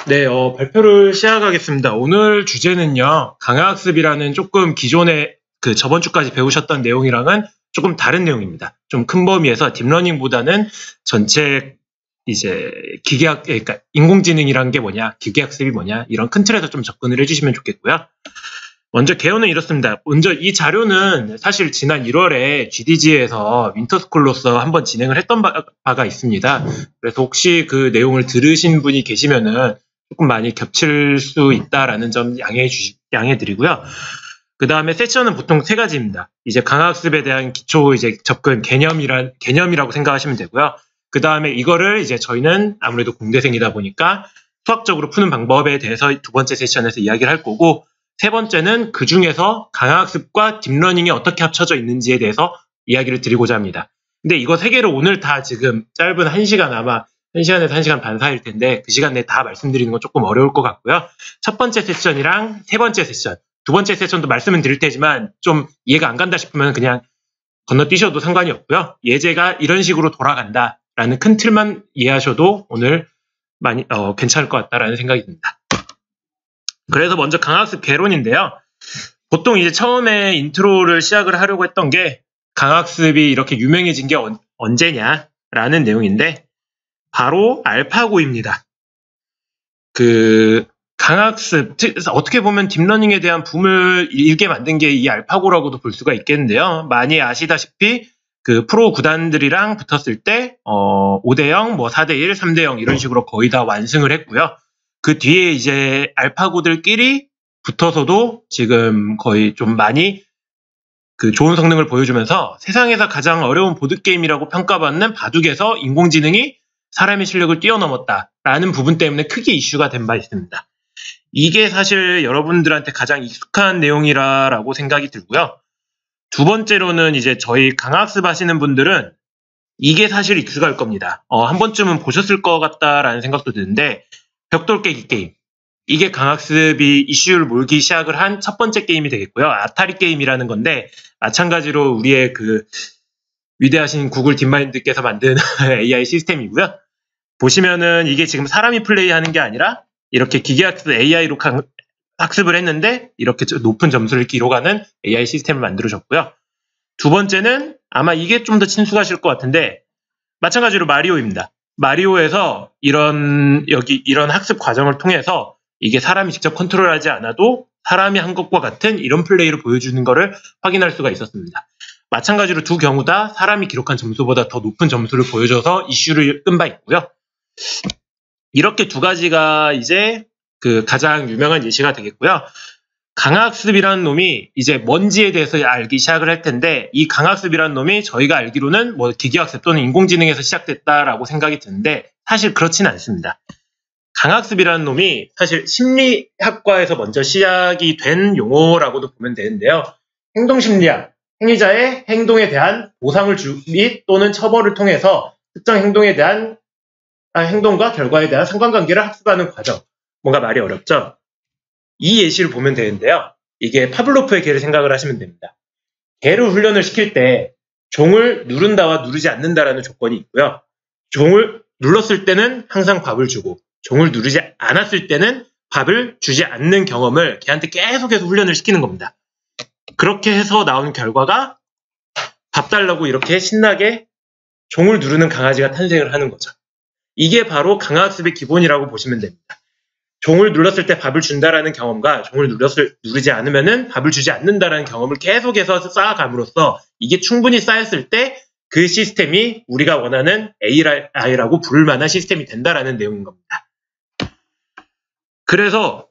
네, 발표를 시작하겠습니다. 오늘 주제는요, 강화학습이라는 조금 기존에 저번 주까지 배우셨던 내용이랑은 조금 다른 내용입니다. 좀 큰 범위에서 딥러닝보다는 전체 이제 그러니까 인공지능이란 게 뭐냐, 기계학습이 뭐냐, 이런 큰 틀에서 좀 접근을 해주시면 좋겠고요. 먼저 개요는 이렇습니다. 먼저 이 자료는 사실 지난 1월에 GDG에서 윈터스쿨로서 한번 진행을 했던 바가 있습니다. 그래서 혹시 그 내용을 들으신 분이 계시면은 조금 많이 겹칠 수 있다라는 점 양해해 드리고요. 그 다음에 세션은 보통 세 가지입니다. 이제 강화학습에 대한 기초 이제 접근 개념이라고 생각하시면 되고요. 그 다음에 이거를 이제 저희는 아무래도 공대생이다 보니까 수학적으로 푸는 방법에 대해서 두 번째 세션에서 이야기를 할 거고, 세 번째는 그 중에서 강화학습과 딥러닝이 어떻게 합쳐져 있는지에 대해서 이야기를 드리고자 합니다. 근데 이거 세 개를 오늘 다 지금 짧은 1시간, 아마 1시간에서 1시간 반 사이일 텐데 그 시간 내에 다 말씀드리는 건 조금 어려울 것 같고요. 첫 번째 세션이랑 세 번째 세션, 두 번째 세션도 말씀은 드릴 테지만 좀 이해가 안 간다 싶으면 그냥 건너뛰셔도 상관이 없고요. 예제가 이런 식으로 돌아간다라는 큰 틀만 이해하셔도 오늘 많이 괜찮을 것 같다라는 생각이 듭니다. 그래서 먼저 강화학습 개론인데요. 보통 이제 처음에 인트로를 시작을 하려고 했던 게 강화학습이 이렇게 유명해진 게 언제냐라는 내용인데 바로 알파고입니다. 강화학습, 어떻게 보면 딥러닝에 대한 붐을 일게 만든 게 이 알파고라고도 볼 수가 있겠는데요. 많이 아시다시피 프로 구단들이랑 붙었을 때 5대0, 4대1, 3대0 이런 식으로 거의 다 완승을 했고요. 그 뒤에 이제 알파고들끼리 붙어서도 지금 거의 좀 많이 좋은 성능을 보여주면서 세상에서 가장 어려운 보드게임이라고 평가받는 바둑에서 인공지능이 사람의 실력을 뛰어넘었다라는 부분 때문에 크게 이슈가 된 바 있습니다. 이게 사실 여러분들한테 가장 익숙한 내용이라고 생각이 들고요. 두 번째로는 이제 저희 강화학습 하시는 분들은 이게 사실 익숙할 겁니다. 한 번쯤은 보셨을 것 같다라는 생각도 드는데, 벽돌 깨기 게임. 이게 강학습이 이슈를 몰기 시작을 한 첫 번째 게임이 되겠고요. 아타리 게임이라는 건데, 마찬가지로 우리의 위대하신 구글 딥마인드께서 만든 AI 시스템이고요. 보시면은 이게 지금 사람이 플레이하는 게 아니라 이렇게 기계학습 AI로 학습을 했는데 이렇게 높은 점수를 기록하는 AI 시스템을 만들어줬고요. 두 번째는 아마 이게 좀 더 친숙하실 것 같은데, 마찬가지로 마리오입니다. 마리오에서 이런 학습 과정을 통해서 이게 사람이 직접 컨트롤하지 않아도 사람이 한 것과 같은 이런 플레이를 보여주는 것을 확인할 수가 있었습니다. 마찬가지로 두 경우 다 사람이 기록한 점수보다 더 높은 점수를 보여줘서 이슈를 끈 바 있고요. 이렇게 두 가지가 이제 가장 유명한 예시가 되겠고요. 강화학습이라는 놈이 이제 뭔지에 대해서 알기 시작을 할 텐데, 이 강화학습이라는 놈이 저희가 알기로는 기계학습 또는 인공지능에서 시작됐다라고 생각이 드는데 사실 그렇지는 않습니다. 강화학습이라는 놈이 사실 심리학과에서 먼저 시작이 된 용어라고도 보면 되는데요. 행동심리학, 행위자의 행동에 대한 보상을 및 또는 처벌을 통해서 특정 행동과 결과에 대한 상관관계를 학습하는 과정. 뭔가 말이 어렵죠? 이 예시를 보면 되는데요. 이게 파블로프의 개를 생각을 하시면 됩니다. 개를 훈련을 시킬 때 종을 누른다와 누르지 않는다라는 조건이 있고요. 종을 눌렀을 때는 항상 밥을 주고 종을 누르지 않았을 때는 밥을 주지 않는 경험을 개한테 계속해서 훈련을 시키는 겁니다. 그렇게 해서 나온 결과가 밥 달라고 이렇게 신나게 종을 누르는 강아지가 탄생을 하는 거죠. 이게 바로 강화학습의 기본이라고 보시면 됩니다. 종을 눌렀을 때 밥을 준다라는 경험과 종을 누르지 않으면은 밥을 주지 않는다라는 경험을 계속해서 쌓아감으로써 이게 충분히 쌓였을 때 그 시스템이 우리가 원하는 AI라고 부를 만한 시스템이 된다라는 내용인 겁니다. 그래서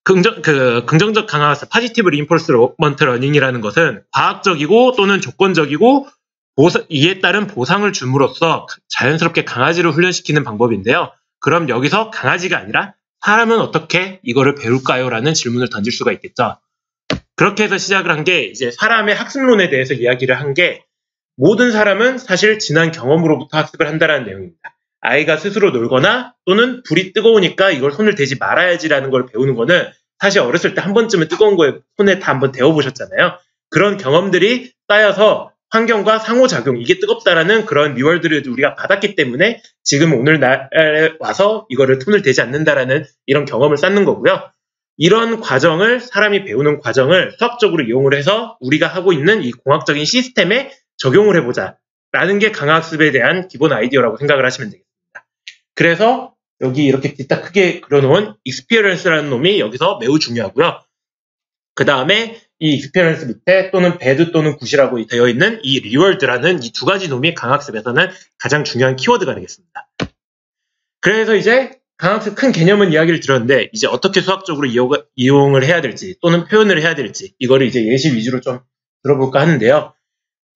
긍정적 강화학습, 파지티브 리인포스먼트 러닝이라는 것은 과학적이고 또는 조건적이고 이에 따른 보상을 줌으로써 자연스럽게 강아지를 훈련시키는 방법인데요. 그럼 여기서 강아지가 아니라 사람은 어떻게 이거를 배울까요? 라는 질문을 던질 수가 있겠죠. 그렇게 해서 시작을 한 게 이제 사람의 학습론에 대해서 이야기를 한 게, 모든 사람은 사실 지난 경험으로부터 학습을 한다는 내용입니다. 아이가 스스로 놀거나 또는 불이 뜨거우니까 이걸 손을 대지 말아야지라는 걸 배우는 거는 사실 어렸을 때 한 번쯤은 뜨거운 거에 손에 다 한번 데워보셨잖아요. 그런 경험들이 쌓여서 환경과 상호작용, 이게 뜨겁다라는 그런 리워드를 우리가 받았기 때문에 지금 오늘날에 와서 이거를 톤을 대지 않는다라는 이런 경험을 쌓는 거고요. 이런 과정을, 사람이 배우는 과정을 수학적으로 이용을 해서 우리가 하고 있는 이 공학적인 시스템에 적용을 해보자 라는 게 강화학습에 대한 기본 아이디어라고 생각을 하시면 되겠습니다. 그래서 여기 이렇게 딱 크게 그려놓은 experience라는 놈이 여기서 매우 중요하고요. 그 다음에 이 experience 밑에 또는 bad 또는 good이라고 되어 있는 이 reward라는 이 두 가지 놈이 강학습에서는 가장 중요한 키워드가 되겠습니다. 그래서 이제 강학습 큰 개념은 이야기를 들었는데 이제 어떻게 수학적으로 이용을 해야 될지 또는 표현을 해야 될지 이거를 이제 예시 위주로 좀 들어볼까 하는데요.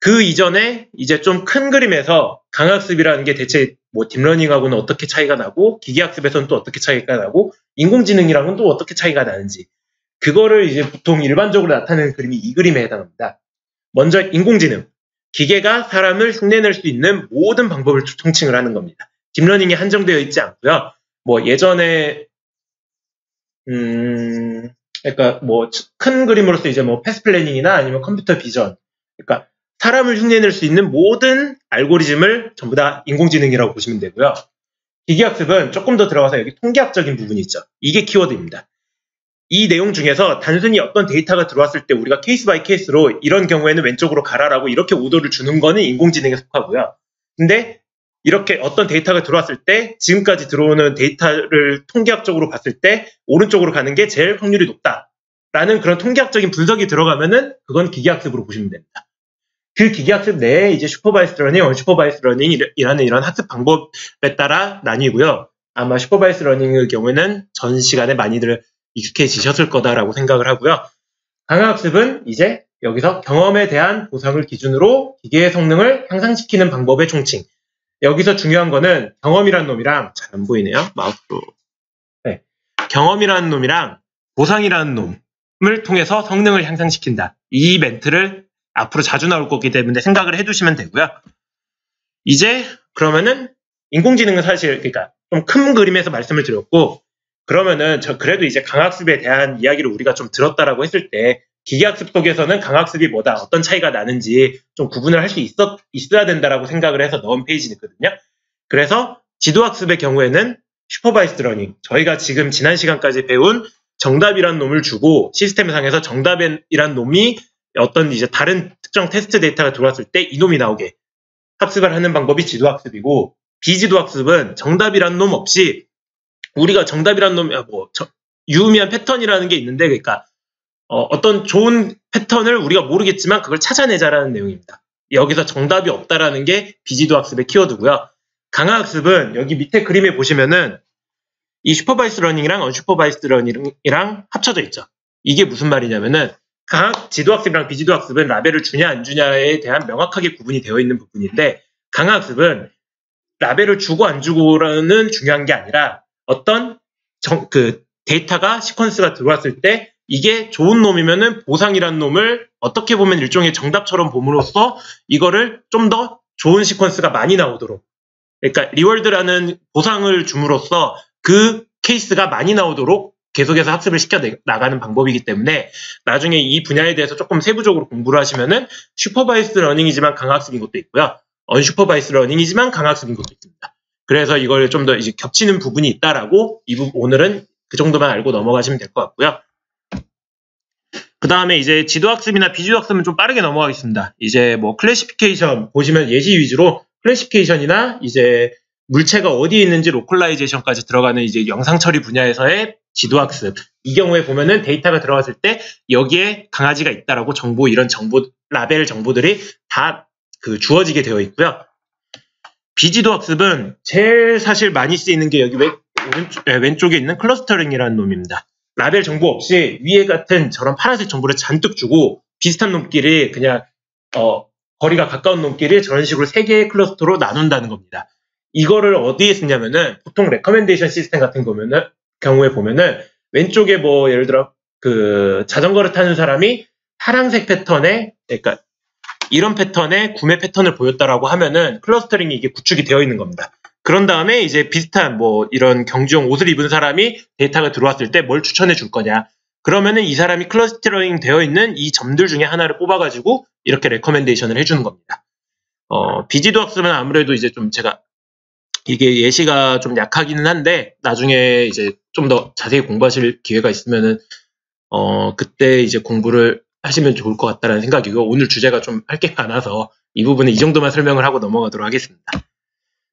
그 이전에 이제 좀 큰 그림에서 강학습이라는 게 대체 뭐 딥러닝하고는 어떻게 차이가 나고 기계학습에서는 또 어떻게 차이가 나고 인공지능이랑은 또 어떻게 차이가 나는지 그거를 이제 보통 일반적으로 나타내는 그림이 이 그림에 해당합니다. 먼저 인공지능, 기계가 사람을 흉내낼 수 있는 모든 방법을 총칭을 하는 겁니다. 딥러닝이 한정되어 있지 않고요. 뭐 예전에 그러니까 뭐 큰 그림으로서 이제 뭐 패스 플래닝이나 아니면 컴퓨터 비전, 그러니까 사람을 흉내낼 수 있는 모든 알고리즘을 전부 다 인공지능이라고 보시면 되고요. 기계학습은 조금 더 들어가서 여기 통계학적인 부분이 있죠. 이게 키워드입니다. 이 내용 중에서 단순히 어떤 데이터가 들어왔을 때 우리가 케이스 바이 케이스로 이런 경우에는 왼쪽으로 가라라고 이렇게 오더를 주는 거는 인공지능에 속하고요. 근데 이렇게 어떤 데이터가 들어왔을 때 지금까지 들어오는 데이터를 통계학적으로 봤을 때 오른쪽으로 가는 게 제일 확률이 높다라는 그런 통계학적인 분석이 들어가면은 그건 기계학습으로 보시면 됩니다. 그 기계학습 내에 이제 슈퍼바이스드 러닝, 언슈퍼바이스드 러닝이라는 이런 학습 방법에 따라 나뉘고요. 아마 슈퍼바이스드 러닝의 경우에는 전 시간에 많이들 익숙해지셨을 거다라고 생각을 하고요. 강화학습은 이제 여기서 경험에 대한 보상을 기준으로 기계의 성능을 향상시키는 방법의 총칭. 여기서 중요한 거는 경험이라는 놈이랑 잘 안 보이네요. 마우스로. 네. 경험이라는 놈이랑 보상이라는 놈을 통해서 성능을 향상시킨다. 이 멘트를 앞으로 자주 나올 거기 때문에 생각을 해두시면 되고요. 이제 그러면은 인공지능은 사실 그러니까 좀 큰 그림에서 말씀을 드렸고 그러면은 그래도 이제 강학습에 대한 이야기를 우리가 좀 들었다라고 했을 때 기계학습 속에서는 강학습이 뭐다, 어떤 차이가 나는지 좀 구분을 할 수 있어야 된다라고 생각을 해서 넣은 페이지거든요. 그래서 지도학습의 경우에는 슈퍼바이스드 러닝, 저희가 지금 지난 시간까지 배운 정답이란 놈을 주고 시스템 상에서 정답이란 놈이 어떤 이제 다른 특정 테스트 데이터가 들어왔을 때 이놈이 나오게 학습을 하는 방법이 지도학습이고, 비지도학습은 정답이란 놈 없이 우리가 정답이란 놈, 유의미한 패턴이라는 게 있는데, 그러니까 어떤 좋은 패턴을 우리가 모르겠지만 그걸 찾아내자라는 내용입니다. 여기서 정답이 없다라는 게 비지도학습의 키워드고요. 강화학습은 여기 밑에 그림에 보시면은 이 슈퍼바이스드 러닝이랑 언슈퍼바이스드 러닝이랑 합쳐져 있죠. 이게 무슨 말이냐면은 지도학습이랑 비지도학습은 라벨을 주냐 안 주냐에 대한 명확하게 구분이 되어 있는 부분인데, 강화학습은 라벨을 주고 안 주고라는 중요한 게 아니라 어떤 그 데이터가 시퀀스가 들어왔을 때 이게 좋은 놈이면은 보상이라는 놈을 어떻게 보면 일종의 정답처럼 봄으로써 이거를 좀 더 좋은 시퀀스가 많이 나오도록, 그러니까 리월드라는 보상을 줌으로써 그 케이스가 많이 나오도록 계속해서 학습을 시켜 나가는 방법이기 때문에 나중에 이 분야에 대해서 조금 세부적으로 공부를 하시면은 슈퍼바이스드 러닝이지만 강학습인 것도 있고요. 언슈퍼바이스드 러닝이지만 강학습인 것도 있습니다. 그래서 이걸 좀 더 이제 겹치는 부분이 있다라고 오늘은 그 정도만 알고 넘어가시면 될 것 같고요. 그 다음에 이제 지도학습이나 비지도학습은 좀 빠르게 넘어가겠습니다. 이제 뭐 클래시피케이션 보시면 예시 위주로 클래시피케이션이나 이제 물체가 어디에 있는지 로컬라이제이션까지 들어가는 이제 영상 처리 분야에서의 지도학습. 이 경우에 보면은 데이터가 들어갔을 때 여기에 강아지가 있다라고 정보, 이런 정보, 라벨 정보들이 다 주어지게 되어 있고요. 비지도학습은 제일 사실 많이 쓰이는 게 여기 왼쪽에 있는 클러스터링이라는 놈입니다. 라벨 정보 없이 위에 같은 저런 파란색 정보를 잔뜩 주고 비슷한 놈끼리 그냥 거리가 가까운 놈끼리 저런 식으로 3개의 클러스터로 나눈다는 겁니다. 이거를 어디에 쓰냐면은 보통 레커멘데이션 시스템 같은 경우에 보면은 왼쪽에 뭐 예를 들어 자전거를 타는 사람이 파란색 패턴에, 그러니까 이런 패턴의 구매 패턴을 보였다라고 하면은 클러스터링이 이게 구축이 되어 있는 겁니다. 그런 다음에 이제 비슷한 뭐 이런 경주용 옷을 입은 사람이 데이터가 들어왔을 때 뭘 추천해 줄 거냐. 그러면은 이 사람이 클러스터링 되어 있는 이 점들 중에 하나를 뽑아가지고 이렇게 레커멘데이션을 해주는 겁니다. 비지도 학습은 아무래도 이제 좀 제가 이게 예시가 좀 약하기는 한데 나중에 이제 좀 더 자세히 공부하실 기회가 있으면은 그때 이제 공부를 하시면 좋을 것 같다는 생각이고 오늘 주제가 좀 할 게 많아서 이 부분은 이 정도만 설명을 하고 넘어가도록 하겠습니다.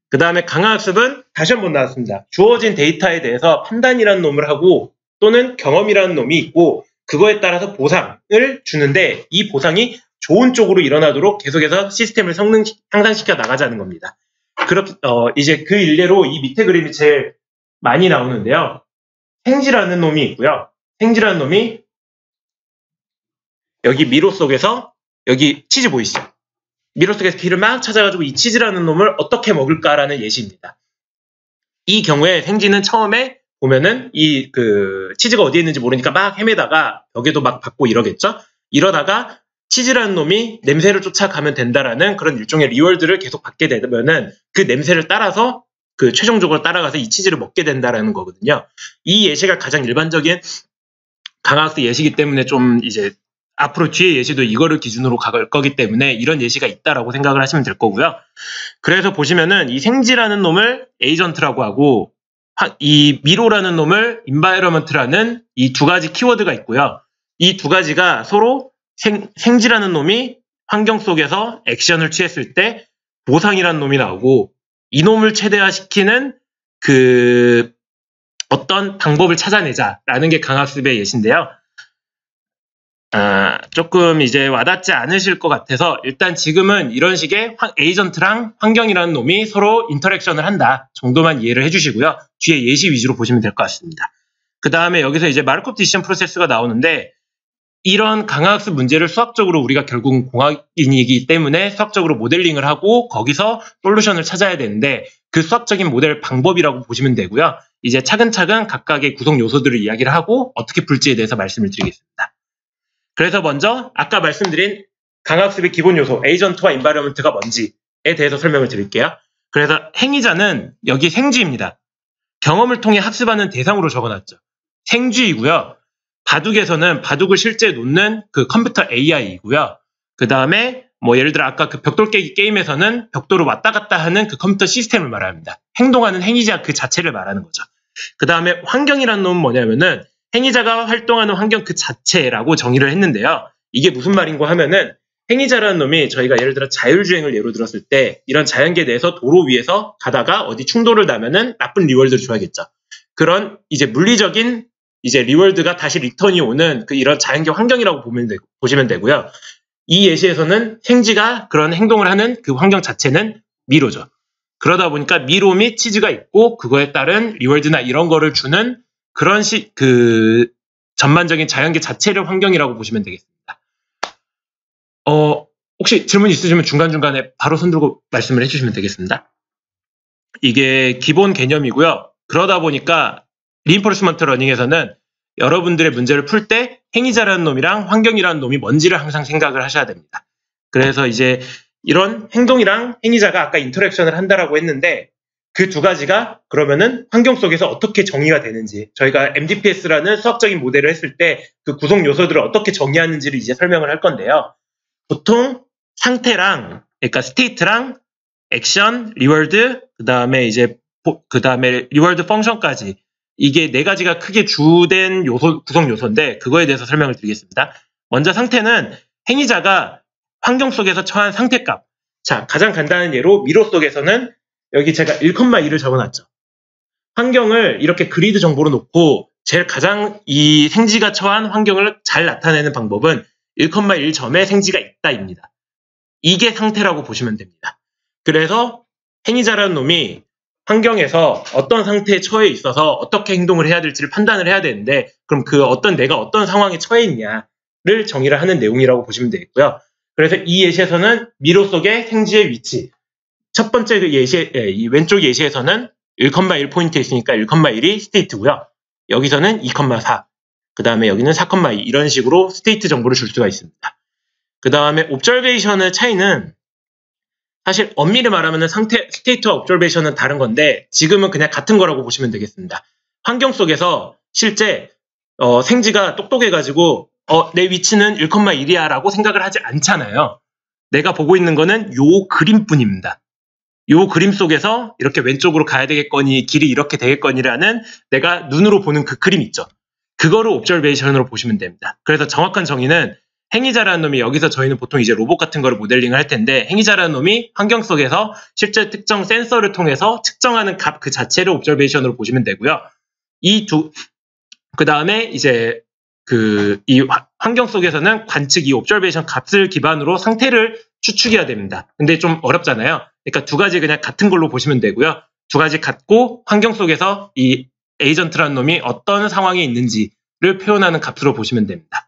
그 다음에 강화학습은 다시 한번 나왔습니다. 주어진 데이터에 대해서 판단이라는 놈을 하고 또는 경험이라는 놈이 있고 그거에 따라서 보상을 주는데 이 보상이 좋은 쪽으로 일어나도록 계속해서 시스템을 향상시켜 나가자는 겁니다. 그렇게 이제 그 일례로 이 밑에 그림이 제일 많이 나오는데요. 생지라는 놈이 있고요. 생지라는 놈이 여기 미로 속에서 여기 치즈 보이시죠? 미로 속에서 피를 막 찾아가지고 이 치즈라는 놈을 어떻게 먹을까라는 예시입니다. 이 경우에 생지는 처음에 보면은 이 치즈가 어디에 있는지 모르니까 막 헤매다가 벽에도 막 받고 이러겠죠? 이러다가 치즈라는 놈이 냄새를 쫓아가면 된다라는 그런 일종의 리월드를 계속 받게 되면은 그 냄새를 따라서 최종적으로 따라가서 이 치즈를 먹게 된다라는 거거든요. 이 예시가 가장 일반적인 강화학습 예시이기 때문에 좀 이제 앞으로 뒤에 예시도 이거를 기준으로 갈 거기 때문에 이런 예시가 있다라고 생각을 하시면 될 거고요. 그래서 보시면은 이 생지라는 놈을 에이전트라고 하고 이 미로라는 놈을 인바이러먼트라는 이 두 가지 키워드가 있고요. 이 두 가지가 서로 생지라는 놈이 환경 속에서 액션을 취했을 때 보상이라는 놈이 나오고 이 놈을 최대화시키는 어떤 방법을 찾아내자라는 게 강학습의 예시인데요. 조금 이제 와닿지 않으실 것 같아서 일단 지금은 이런 식의 에이전트랑 환경이라는 놈이 서로 인터랙션을 한다 정도만 이해를 해주시고요. 뒤에 예시 위주로 보시면 될 것 같습니다. 그 다음에 여기서 이제 마르코프 디시전 프로세스가 나오는데 이런 강화학습 문제를 수학적으로 우리가 결국은 공학인이기 때문에 수학적으로 모델링을 하고 거기서 솔루션을 찾아야 되는데 그 수학적인 모델 방법이라고 보시면 되고요. 이제 차근차근 각각의 구성 요소들을 이야기를 하고 어떻게 풀지에 대해서 말씀을 드리겠습니다. 그래서 먼저 아까 말씀드린 강학습의 기본 요소 에이전트와 인바이러먼트가 뭔지에 대해서 설명을 드릴게요. 그래서 행위자는 여기 생쥐입니다. 경험을 통해 학습하는 대상으로 적어놨죠. 생쥐이고요. 바둑에서는 바둑을 실제 놓는 컴퓨터 AI이고요. 그 다음에 예를 들어 아까 벽돌 깨기 게임에서는 벽돌을 왔다 갔다 하는 컴퓨터 시스템을 말합니다. 행동하는 행위자 그 자체를 말하는 거죠. 그 다음에 환경이라는 놈은 뭐냐면은 행위자가 활동하는 환경 그 자체라고 정의를 했는데요. 이게 무슨 말인고 하면은 행위자라는 놈이 저희가 예를 들어 자율주행을 예로 들었을 때 이런 자연계 내에서 도로 위에서 가다가 어디 충돌을 나면은 나쁜 리월드를 줘야겠죠. 그런 이제 물리적인 이제 리월드가 다시 리턴이 오는 이런 자연계 환경이라고 보시면 되고요. 이 예시에서는 생쥐가 그런 행동을 하는 그 환경 자체는 미로죠. 그러다 보니까 미로 및 치즈가 있고 그거에 따른 리월드나 이런 거를 주는 그런 전반적인 자연계 자체를 환경이라고 보시면 되겠습니다. 혹시 질문 있으시면 중간중간에 바로 손 들고 말씀을 해주시면 되겠습니다. 이게 기본 개념이고요. 그러다 보니까 리인포스먼트 러닝에서는 여러분들의 문제를 풀 때 행위자라는 놈이랑 환경이라는 놈이 뭔지를 항상 생각을 하셔야 됩니다. 그래서 이제 이런 행동이랑 행위자가 아까 인터랙션을 한다라고 했는데 그 두 가지가 그러면은 환경 속에서 어떻게 정의가 되는지 저희가 MDPS라는 수학적인 모델을 했을 때 그 구성 요소들을 어떻게 정의하는지를 이제 설명을 할 건데요. 보통 상태랑 그러니까 스테이트랑 액션, 리월드, 그다음에 리월드 펑션까지 이게 네 가지가 크게 주된 구성 요소인데 그거에 대해서 설명을 드리겠습니다. 먼저 상태는 행위자가 환경 속에서 처한 상태값. 자, 가장 간단한 예로 미로 속에서는 여기 제가 1,1을 적어놨죠. 환경을 이렇게 그리드 정보로 놓고 제일 가장 이 생쥐가 처한 환경을 잘 나타내는 방법은 1,1 점에 생쥐가 있다입니다. 이게 상태라고 보시면 됩니다. 그래서 행위자라는 놈이 환경에서 어떤 상태에 처해 있어서 어떻게 행동을 해야 될지를 판단을 해야 되는데 그럼 내가 어떤 상황에 처해 있냐를 정의를 하는 내용이라고 보시면 되겠고요. 그래서 이 예시에서는 미로 속의 생쥐의 위치 첫 번째 이 왼쪽 예시에서는 1,1 포인트에 있으니까 1,1이 스테이트고요. 여기서는 2,4 그 다음에 여기는 4,2 이런 식으로 스테이트 정보를 줄 수가 있습니다. 그 다음에 옵저베이션의 차이는 사실 엄밀히 말하면 스테이트와 옵저베이션은 다른 건데 지금은 그냥 같은 거라고 보시면 되겠습니다. 환경 속에서 실제 생지가 똑똑해가지고 내 위치는 1,1이야 라고 생각을 하지 않잖아요. 내가 보고 있는 거는 요 그림뿐입니다. 요 그림 속에서 이렇게 왼쪽으로 가야 되겠거니 길이 이렇게 되겠거니라는 내가 눈으로 보는 그 그림 있죠. 그거를 옵저베이션으로 보시면 됩니다. 그래서 정확한 정의는 행위자라는 놈이, 여기서 저희는 보통 이제 로봇 같은 거를 모델링을 할 텐데, 행위자라는 놈이 환경 속에서 실제 특정 센서를 통해서 측정하는 값 그 자체를 옵저베이션으로 보시면 되고요. 그 다음에 이제 이 환경 속에서는 관측, 이 옵저베이션 값을 기반으로 상태를 추측해야 됩니다. 근데 좀 어렵잖아요. 그러니까 두 가지 그냥 같은 걸로 보시면 되고요. 두 가지 같고 환경 속에서 이 에이전트라는 놈이 어떤 상황에 있는지를 표현하는 값으로 보시면 됩니다.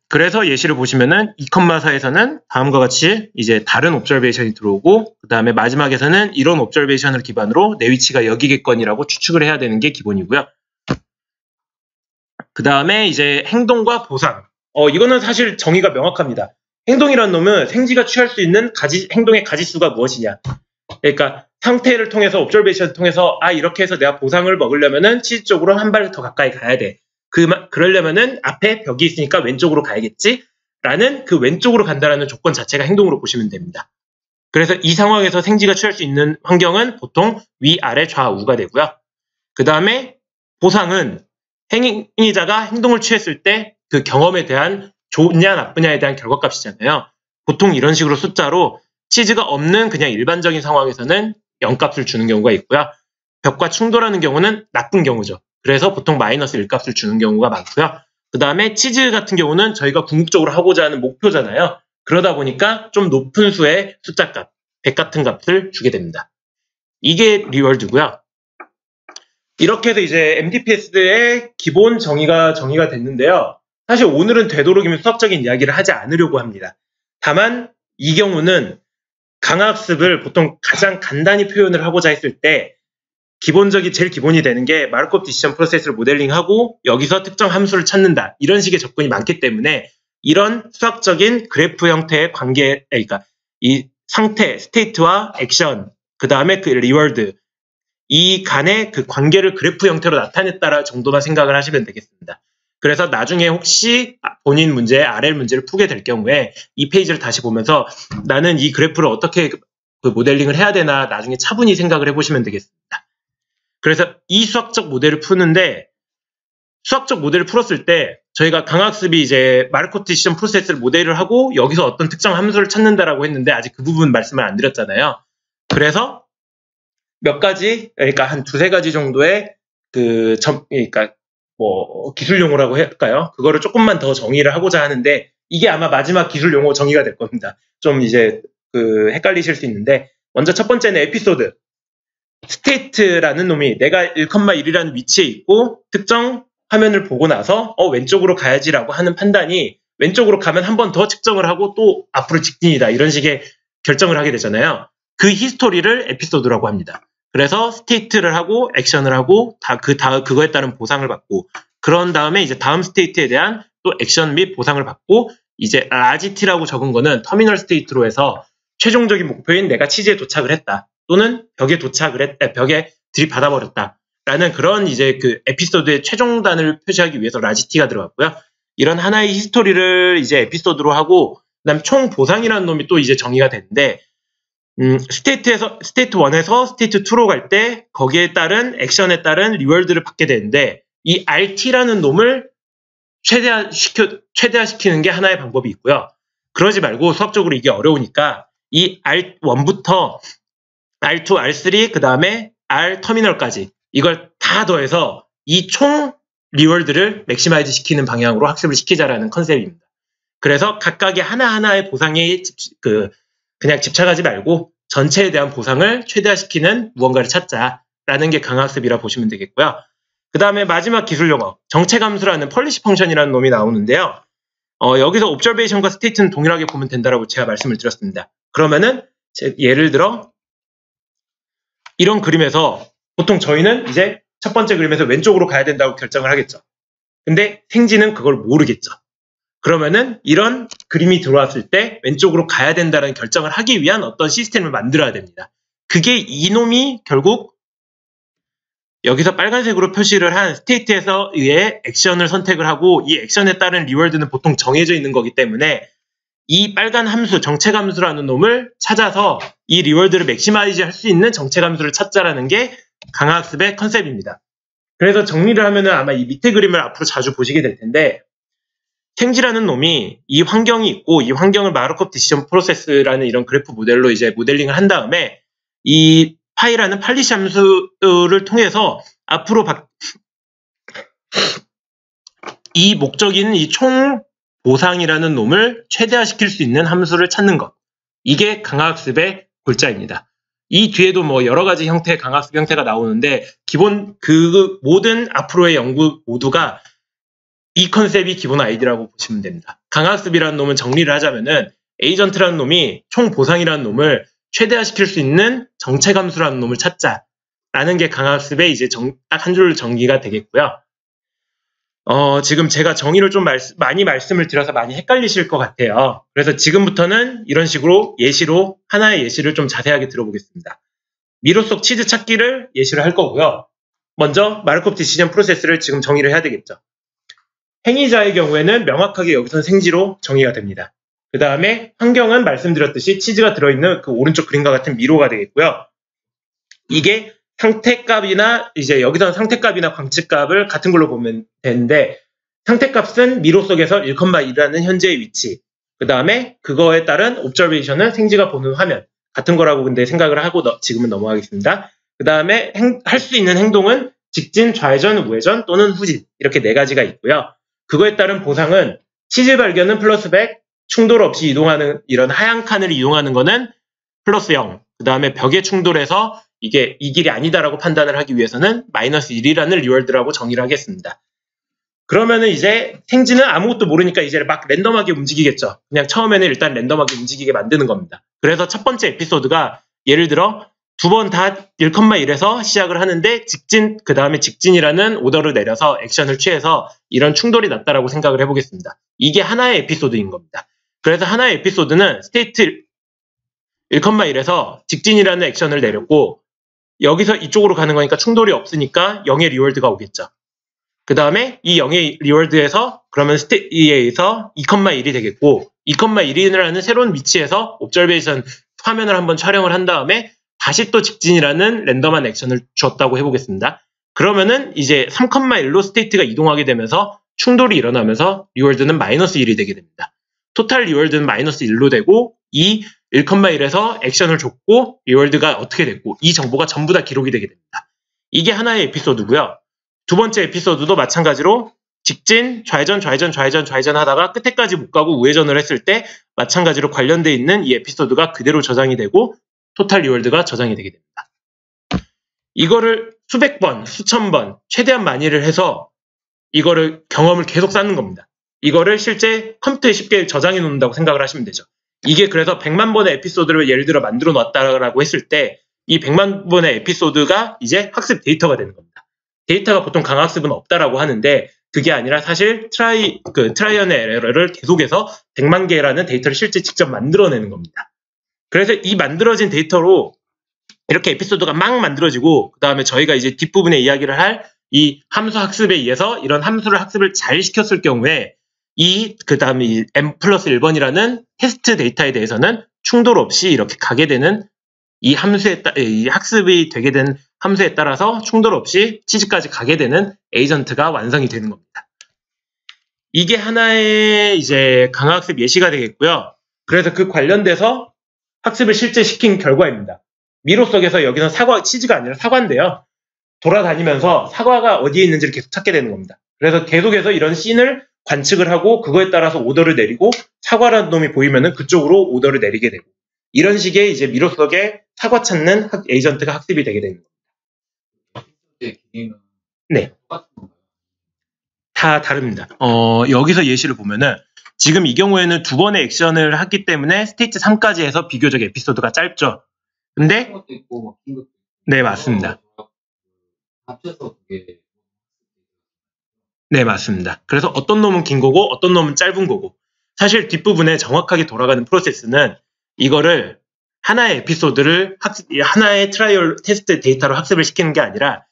그래서 예시를 보시면은 2,4에서는 다음과 같이 이제 다른 옵저베이션이 들어오고, 그 다음에 마지막에서는 이런 옵저베이션을 기반으로 내 위치가 여기겠거니라고 추측을 해야 되는 게 기본이고요. 그 다음에 이제 행동과 보상. 이거는 사실 정의가 명확합니다. 행동이란 놈은 생지가 취할 수 있는 행동의 가지수가 무엇이냐. 그러니까 상태를 통해서, 옵저베이션을 통해서 이렇게 해서 내가 보상을 먹으려면은 치즈 쪽으로 한 발 더 가까이 가야 돼. 그러려면은 앞에 벽이 있으니까 왼쪽으로 가야겠지? 라는 그 왼쪽으로 간다라는 조건 자체가 행동으로 보시면 됩니다. 그래서 이 상황에서 생지가 취할 수 있는 환경은 보통 위, 아래, 좌우가 되고요. 그 다음에 보상은 행위자가 행동을 취했을 때 그 경험에 대한 좋냐 나쁘냐에 대한 결과값이잖아요. 보통 이런 식으로 숫자로 치즈가 없는 그냥 일반적인 상황에서는 0값을 주는 경우가 있고요. 벽과 충돌하는 경우는 나쁜 경우죠. 그래서 보통 마이너스 1값을 주는 경우가 많고요. 그 다음에 치즈 같은 경우는 저희가 궁극적으로 하고자 하는 목표잖아요. 그러다 보니까 좀 높은 수의 숫자값, 100 같은 값을 주게 됩니다. 이게 리월드고요. 이렇게 해서 이제 MDPS의 기본 정의가 됐는데요. 사실 오늘은 되도록이면 수학적인 이야기를 하지 않으려고 합니다. 다만 이 경우는 강학습을 보통 가장 간단히 표현을 하고자 했을 때 제일 기본이 되는 게 마르코프 디시전 프로세스를 모델링하고 여기서 특정 함수를 찾는다. 이런 식의 접근이 많기 때문에 이런 수학적인 그래프 형태의 관계, 그러니까 이 상태, 스테이트와 액션, 그 다음에 그 리월드, 이 간의 그 관계를 그래프 형태로 나타냈다라 정도만 생각을 하시면 되겠습니다. 그래서 나중에 혹시 본인 문제, RL 문제를 푸게 될 경우에 이 페이지를 다시 보면서 나는 이 그래프를 어떻게 그 모델링을 해야 되나 나중에 차분히 생각을 해보시면 되겠습니다. 그래서 이 수학적 모델을 푸는데, 수학적 모델을 풀었을 때 저희가 강학습이 이제 마르코프 디시전 프로세스를 모델을 하고 여기서 어떤 특정 함수를 찾는다라고 했는데 아직 그 부분 말씀을 안 드렸잖아요. 그래서 몇 가지, 그러니까 한 두세 가지 정도의 그러니까 뭐 기술 용어라고 할까요? 그거를 조금만 더 정의를 하고자 하는데 이게 아마 마지막 기술 용어 정의가 될 겁니다. 좀 이제 헷갈리실 수 있는데, 먼저 첫 번째는 에피소드. 스테이트라는 놈이 내가 1,1이라는 위치에 있고 특정 화면을 보고 나서 왼쪽으로 가야지라고 하는 판단이 왼쪽으로 가면 한 번 더 측정을 하고 또 앞으로 직진이다, 이런 식의 결정을 하게 되잖아요. 그 히스토리를 에피소드라고 합니다. 그래서 스테이트를 하고 액션을 하고 그거에 따른 보상을 받고, 그런 다음에 이제 다음 스테이트에 대한 또 액션 및 보상을 받고, 이제 라지티라고 적은 거는 터미널 스테이트로 해서 최종적인 목표인 내가 치즈에 도착을 했다, 또는 벽에 벽에 들이받아버렸다 라는 그런 이제 그 에피소드의 최종단을 표시하기 위해서 라지티가 들어갔고요. 이런 하나의 히스토리를 이제 에피소드로 하고, 그다음 총 보상이라는 놈이 또 이제 정의가 되는데, 스테이트 1에서 스테이트 2로 갈 때 거기에 따른 액션에 따른 리월드를 받게 되는데, 이 RT라는 놈을 최대화시키는 게 하나의 방법이 있고요. 그러지 말고 수학적으로 이게 어려우니까 이 R1부터 R2, R3, 그 다음에 R 터미널까지 이걸 다 더해서 이 총 리월드를 맥시마이즈 시키는 방향으로 학습을 시키자라는 컨셉입니다. 그래서 각각의 하나하나의 보상에 그냥 집착하지 말고 전체에 대한 보상을 최대화시키는 무언가를 찾자라는 게 강학습이라 보시면 되겠고요. 그 다음에 마지막 기술 용어, 정체감수라는 펄리시 펑션이라는 놈이 나오는데요. 여기서 옵저베이션과 스테이트는 동일하게 보면 된다라고 제가 말씀을 드렸습니다. 그러면은 예를 들어 이런 그림에서 보통 저희는 이제 첫 번째 그림에서 왼쪽으로 가야 된다고 결정을 하겠죠. 근데 생지는 그걸 모르겠죠. 그러면은 이런 그림이 들어왔을 때 왼쪽으로 가야 된다는 결정을 하기 위한 어떤 시스템을 만들어야 됩니다. 그게 이놈이 결국 여기서 빨간색으로 표시를 한 스테이트에서 의해 액션을 선택을 하고 이 액션에 따른 리워드는 보통 정해져 있는 거기 때문에 이 빨간 함수, 정책 함수라는 놈을 찾아서 이 리워드를 맥시마이즈 할 수 있는 정책 함수를 찾자라는 게 강화학습의 컨셉입니다. 그래서 정리를 하면은 아마 이 밑에 그림을 앞으로 자주 보시게 될 텐데 생지라는 놈이 이 환경이 있고 이 환경을 마르코프 디시전 프로세스라는 이런 그래프 모델로 이제 모델링을 한 다음에 이 파이라는 팔리시 함수를 통해서 앞으로 이 목적인 이 총 보상이라는 놈을 최대화시킬 수 있는 함수를 찾는 것. 이게 강화학습의 골자입니다. 이 뒤에도 뭐 여러 가지 형태의 강화학습 형태가 나오는데 기본 그 모든 앞으로의 연구 모두가 이 컨셉이 기본 아이디라고 보시면 됩니다. 강화학습이라는 놈은 정리를 하자면은 에이전트라는 놈이 총 보상이라는 놈을 최대화시킬 수 있는 정책 함수라는 놈을 찾자라는 게 강화학습의 이제 딱 한 줄 정리가 되겠고요. 지금 제가 정의를 좀 많이 말씀을 드려서 많이 헷갈리실 것 같아요. 그래서 지금부터는 이런 식으로 예시로 하나의 예시를 좀 자세하게 들어보겠습니다. 미로 속 치즈 찾기를 예시를 할 거고요. 먼저 마르코프 디시전 프로세스를 지금 정의를 해야 되겠죠. 행위자의 경우에는 명확하게 여기선 생지로 정의가 됩니다. 그 다음에 환경은 말씀드렸듯이 치즈가 들어있는 그 오른쪽 그림과 같은 미로가 되겠고요. 이게 상태값이나 이제 여기서 상태값이나 광치값을 같은 걸로 보면 되는데 상태값은 미로 속에서 1,1라는 현재의 위치 그 다음에 그거에 따른 옵저베이션은 생지가 보는 화면 같은 거라고 근데 생각을 하고 지금은 넘어가겠습니다. 그 다음에 할 수 있는 행동은 직진, 좌회전, 우회전 또는 후진 이렇게 네 가지가 있고요. 그거에 따른 보상은 치즈 발견은 플러스 100, 충돌 없이 이동하는 이런 하얀 칸을 이용하는 거는 플러스 0, 그 다음에 벽에 충돌해서 이게 이 길이 아니다라고 판단을 하기 위해서는 마이너스 1이라는 리월드라고 정의를 하겠습니다. 그러면은 이제 생지는 아무것도 모르니까 이제 막 랜덤하게 움직이겠죠. 그냥 처음에는 일단 랜덤하게 움직이게 만드는 겁니다. 그래서 첫 번째 에피소드가 예를 들어 두 번 다 1,1에서 시작을 하는데 직진, 그 다음에 직진이라는 오더를 내려서 액션을 취해서 이런 충돌이 났다라고 생각을 해보겠습니다. 이게 하나의 에피소드인 겁니다. 그래서 하나의 에피소드는 스테이트 1,1에서 직진이라는 액션을 내렸고 여기서 이쪽으로 가는 거니까 충돌이 없으니까 0의 리월드가 오겠죠. 그 다음에 이 0의 리월드에서 그러면 스테이트에서 2,1이 되겠고 2,1이라는 새로운 위치에서 옵저베이션 화면을 한번 촬영을 한 다음에 다시 또 직진이라는 랜덤한 액션을 줬다고 해보겠습니다. 그러면은 이제 3,1로 스테이트가 이동하게 되면서 충돌이 일어나면서 리월드는 마이너스 1이 되게 됩니다. 토탈 리월드는 마이너스 1로 되고 이 1,1에서 액션을 줬고 리월드가 어떻게 됐고 이 정보가 전부 다 기록이 되게 됩니다. 이게 하나의 에피소드고요. 두 번째 에피소드도 마찬가지로 직진, 좌회전, 좌회전, 좌회전, 좌회전 하다가 끝에까지 못 가고 우회전을 했을 때 마찬가지로 관련돼 있는 이 에피소드가 그대로 저장이 되고 토탈 리월드가 저장이 되게 됩니다. 이거를 수백 번, 수천 번, 최대한 많이를 해서 이거를 경험을 계속 쌓는 겁니다. 이거를 실제 컴퓨터에 쉽게 저장해 놓는다고 생각을 하시면 되죠. 이게 그래서 100만 번의 에피소드를 예를 들어 만들어 놨다라고 했을 때 이 100만 번의 에피소드가 이제 학습 데이터가 되는 겁니다. 데이터가 보통 강학습은 없다라고 하는데 그게 아니라 사실 트라이 앤 에러를 계속해서 100만 개라는 데이터를 실제 직접 만들어내는 겁니다. 그래서 이 만들어진 데이터로 이렇게 에피소드가 막 만들어지고 그 다음에 저희가 이제 뒷부분에 이야기를 할 이 함수 학습에 의해서 이런 함수를 학습을 잘 시켰을 경우에 그 다음에 이 m 플러스 1번이라는 테스트 데이터에 대해서는 충돌 없이 이렇게 가게 되는 이 학습이 되게 된 함수에 따라서 충돌 없이 치즈까지 가게 되는 에이전트가 완성이 되는 겁니다. 이게 하나의 이제 강화학습 예시가 되겠고요. 그래서 그 관련돼서 학습을 실제 시킨 결과입니다. 미로 속에서 여기는 치즈가 아니라 사과인데요. 돌아다니면서 사과가 어디에 있는지를 계속 찾게 되는 겁니다. 그래서 계속해서 이런 씬을 관측을 하고 그거에 따라서 오더를 내리고 사과라는 놈이 보이면은 그쪽으로 오더를 내리게 되고 이런 식의 이제 미로 속에 사과 찾는 에이전트가 학습이 되게 되는 겁니다. 네. 다 다릅니다. 여기서 예시를 보면은 지금 이 경우에는 두 번의 액션을 했기 때문에 스테이트 3까지 해서 비교적 에피소드가 짧죠. 근데 네, 맞습니다. 네, 맞습니다. 그래서 어떤 놈은 긴 거고 어떤 놈은 짧은 거고 사실 뒷부분에 정확하게 돌아가는 프로세스는 이거를 하나의 에피소드를 하나의 트라이얼 테스트 데이터로 학습을 시키는 게 아니라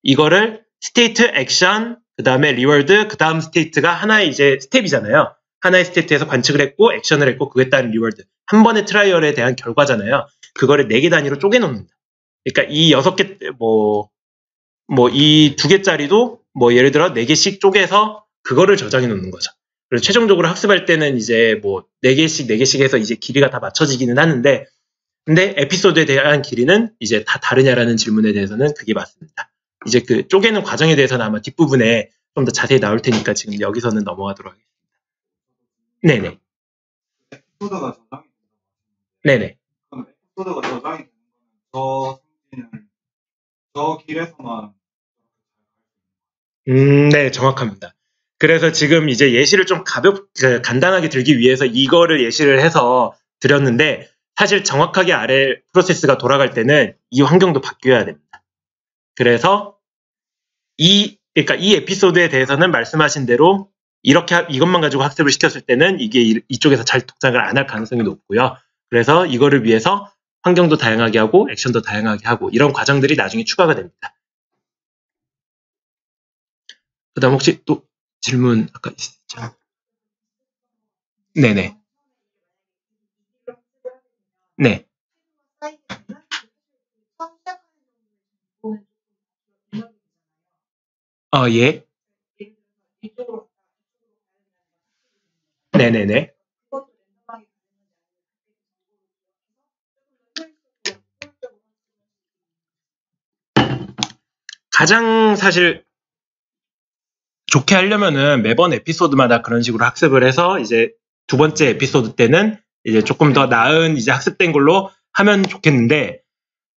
이거를 스테이트, 액션, 그 다음에 리워드, 그 다음 스테이트가 하나의 이제 스텝이잖아요. 하나의 스테이트에서 관측을 했고, 액션을 했고, 그에 따른 리워드. 한 번의 트라이얼에 대한 결과잖아요. 그거를 4개 단위로 쪼개놓는다. 그러니까 이 6개, 이 2개짜리도 예를 들어 4개씩 쪼개서 그거를 저장해 놓는 거죠. 그래서 최종적으로 학습할 때는 이제 4개씩 해서 이제 길이가 다 맞춰지기는 하는데, 근데 에피소드에 대한 길이는 이제 다 다르냐라는 질문에 대해서는 그게 맞습니다. 이제 그 쪼개는 과정에 대해서는 아마 뒷부분에 좀 더 자세히 나올 테니까 지금 여기서는 넘어가도록 하겠습니다. 네네. 에피소드가 저장이 네네. 그럼 에피소드가 저장이 되는 거는 저 길에서만 네, 정확합니다. 그래서 지금 이제 예시를 좀 간단하게 들기 위해서 이거를 예시를 해서 드렸는데, 사실 정확하게 아래 프로세스가 돌아갈 때는 이 환경도 바뀌어야 됩니다. 그래서 그러니까 이 에피소드에 대해서는 말씀하신 대로 이것만 가지고 학습을 시켰을 때는 이게 이쪽에서 잘 독장을 안 할 가능성이 높고요. 그래서 이거를 위해서 환경도 다양하게 하고 액션도 다양하게 하고 이런 과정들이 나중에 추가가 됩니다. 그 다음 혹시 또 질문 아까 있었죠? 네네. 네. 예. 네네네. 가장 사실 좋게 하려면은 매번 에피소드마다 그런 식으로 학습을 해서 이제 2번째 에피소드 때는 이제 조금 더 나은 이제 학습된 걸로 하면 좋겠는데,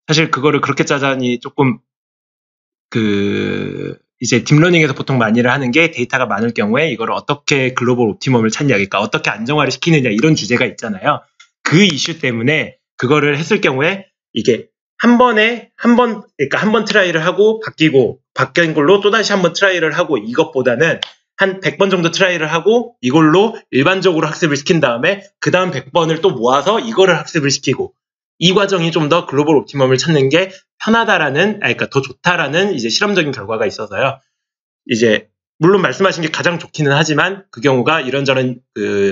사실 그거를 그렇게 짜자니 조금 이제 딥러닝에서 보통 많이를 하는 게 데이터가 많을 경우에 이걸 어떻게 글로벌 옵티멈을 찾냐, 그러니까 어떻게 안정화를 시키느냐 이런 주제가 있잖아요. 그 이슈 때문에 그거를 했을 경우에 이게 한 번 트라이를 하고 바뀐 걸로 또다시 한 번 트라이를 하고, 이것보다는 한 100번 정도 트라이를 하고 이걸로 일반적으로 학습을 시킨 다음에 그 다음 100번을 또 모아서 이거를 학습을 시키고, 이 과정이 좀 더 글로벌 옵티멈을 찾는 게 그러니까 더 좋다라는 이제 실험적인 결과가 있어서요. 이제 물론 말씀하신 게 가장 좋기는 하지만 그 경우가 이런저런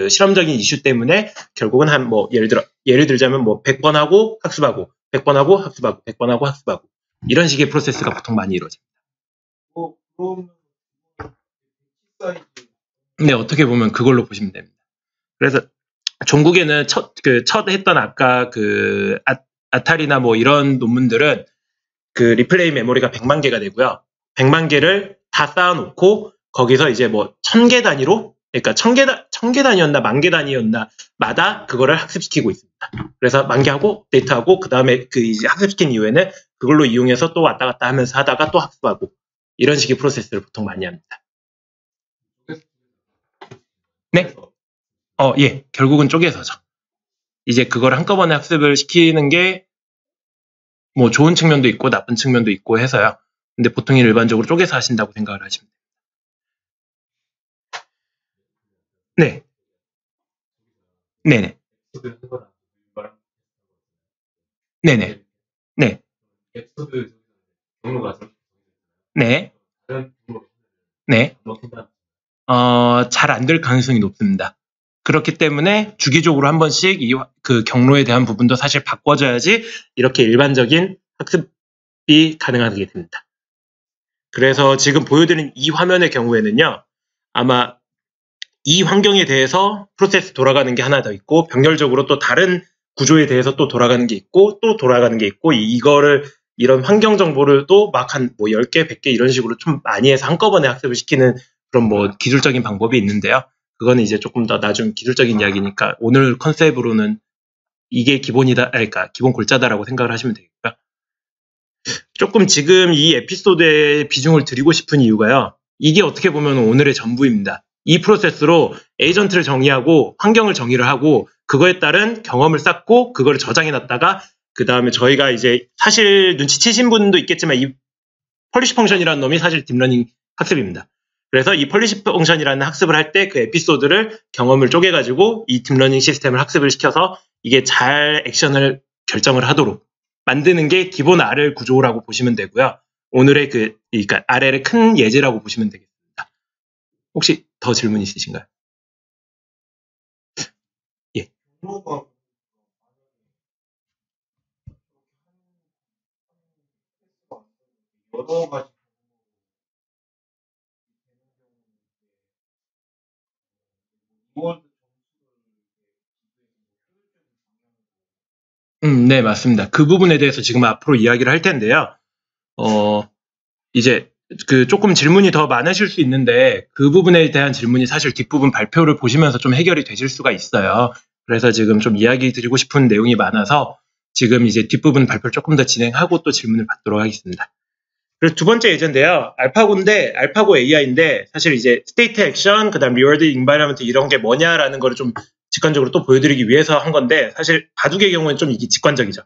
실험적인 이슈 때문에 결국은 예를 들자면 100번 하고 학습하고 100번 하고 학습하고 100번 하고 학습하고 이런 식의 프로세스가 보통 많이 이루어집니다. 네, 어떻게 보면 그걸로 보시면 됩니다. 그래서 종국에는 첫 했던 아까 아타리나 이런 논문들은 리플레이 메모리가 100만 개가 되고요. 100만 개를 다 쌓아놓고 거기서 이제 1000개 단위로, 그러니까 1000개 단위였나 10,000개 단위였나 마다 그거를 학습시키고 있습니다. 그래서 10,000개 하고 데이트하고 그 다음에 이제 학습시킨 이후에는 그걸로 이용해서 또 왔다 갔다 하면서 하다가 또 학습하고 이런 식의 프로세스를 보통 많이 합니다. 네? 예. 결국은 쪼개서죠. 이제 그걸 한꺼번에 학습을 시키는 게 좋은 측면도 있고 나쁜 측면도 있고 해서요. 근데 보통 일반적으로 쪼개서 하신다고 생각을 하시면 돼요. 네. 네네. 네네. 네. 네. 네. 잘 안 될 가능성이 높습니다. 그렇기 때문에 주기적으로 한 번씩 그 경로에 대한 부분도 사실 바꿔줘야지 이렇게 일반적인 학습이 가능하게 됩니다. 그래서 지금 보여드린 이 화면의 경우에는요, 아마 이 환경에 대해서 프로세스 돌아가는 게 하나 더 있고, 병렬적으로 또 다른 구조에 대해서 또 돌아가는 게 있고, 또 돌아가는 게 있고, 이런 환경 정보를 또 막 한 10개, 100개 이런 식으로 좀 많이 해서 한꺼번에 학습을 시키는 그런 기술적인 방법이 있는데요. 그거는 이제 조금 더 나중 기술적인 이야기니까 오늘 컨셉으로는 이게 기본이다, 그러니까 기본 골자다라고 생각을 하시면 되겠고요. 조금 지금 이 에피소드에 비중을 드리고 싶은 이유가요. 이게 어떻게 보면 오늘의 전부입니다. 이 프로세스로 에이전트를 정의하고 환경을 정의를 하고 그거에 따른 경험을 쌓고 그걸 저장해놨다가 그 다음에 저희가 이제 사실 눈치채신 분도 있겠지만 이 펄리시 펑션이라는 놈이 사실 딥러닝 학습입니다. 그래서 이 펄리시 펑션이라는 학습을 할 때 그 에피소드를 경험을 쪼개가지고 이 딥러닝 시스템을 학습을 시켜서 이게 잘 액션을 결정을 하도록 만드는 게 기본 R 구조라고 보시면 되고요. 오늘의 그러니까 RL의 큰 예제라고 보시면 되겠습니다. 혹시 더 질문 있으신가요? 예. 여러 가지 네, 맞습니다. 그 부분에 대해서 지금 앞으로 이야기를 할 텐데요. 이제 조금 질문이 더 많으실 수 있는데 그 부분에 대한 질문이 사실 뒷부분 발표를 보시면서 좀 해결이 되실 수가 있어요. 그래서 지금 좀 이야기 드리고 싶은 내용이 많아서 지금 이제 뒷부분 발표를 조금 더 진행하고 또 질문을 받도록 하겠습니다. 그리고 두 번째 예제인데요. 알파고 AI인데 사실 이제 스테이트 액션, 그다음 리워드 인바이러먼트 이런 게 뭐냐라는 거를 좀 직관적으로 또 보여드리기 위해서 한 건데 사실 바둑의 경우는 좀 이게 직관적이죠.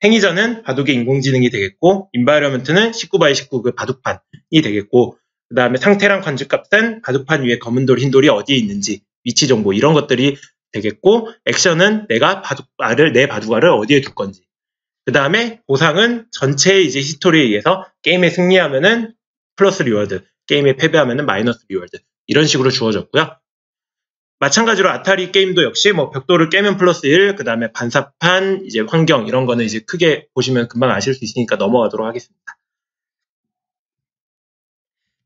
행위자는 바둑의 인공지능이 되겠고 인바이러먼트는 19x19 그 바둑판이 되겠고 그다음에 상태랑 관측값은 바둑판 위에 검은 돌, 흰 돌이 어디에 있는지 위치 정보 이런 것들이 되겠고 액션은 내가 내 바둑알을 어디에 둘 건지 그 다음에 보상은 전체의 이제 히스토리에 의해서 게임에 승리하면은 플러스 리워드, 게임에 패배하면은 마이너스 리워드 이런 식으로 주어졌고요. 마찬가지로 아타리 게임도 역시 뭐 벽돌을 깨면 플러스 1, 그 다음에 반사판, 이제 환경 이런 거는 이제 크게 보시면 금방 아실 수 있으니까 넘어가도록 하겠습니다.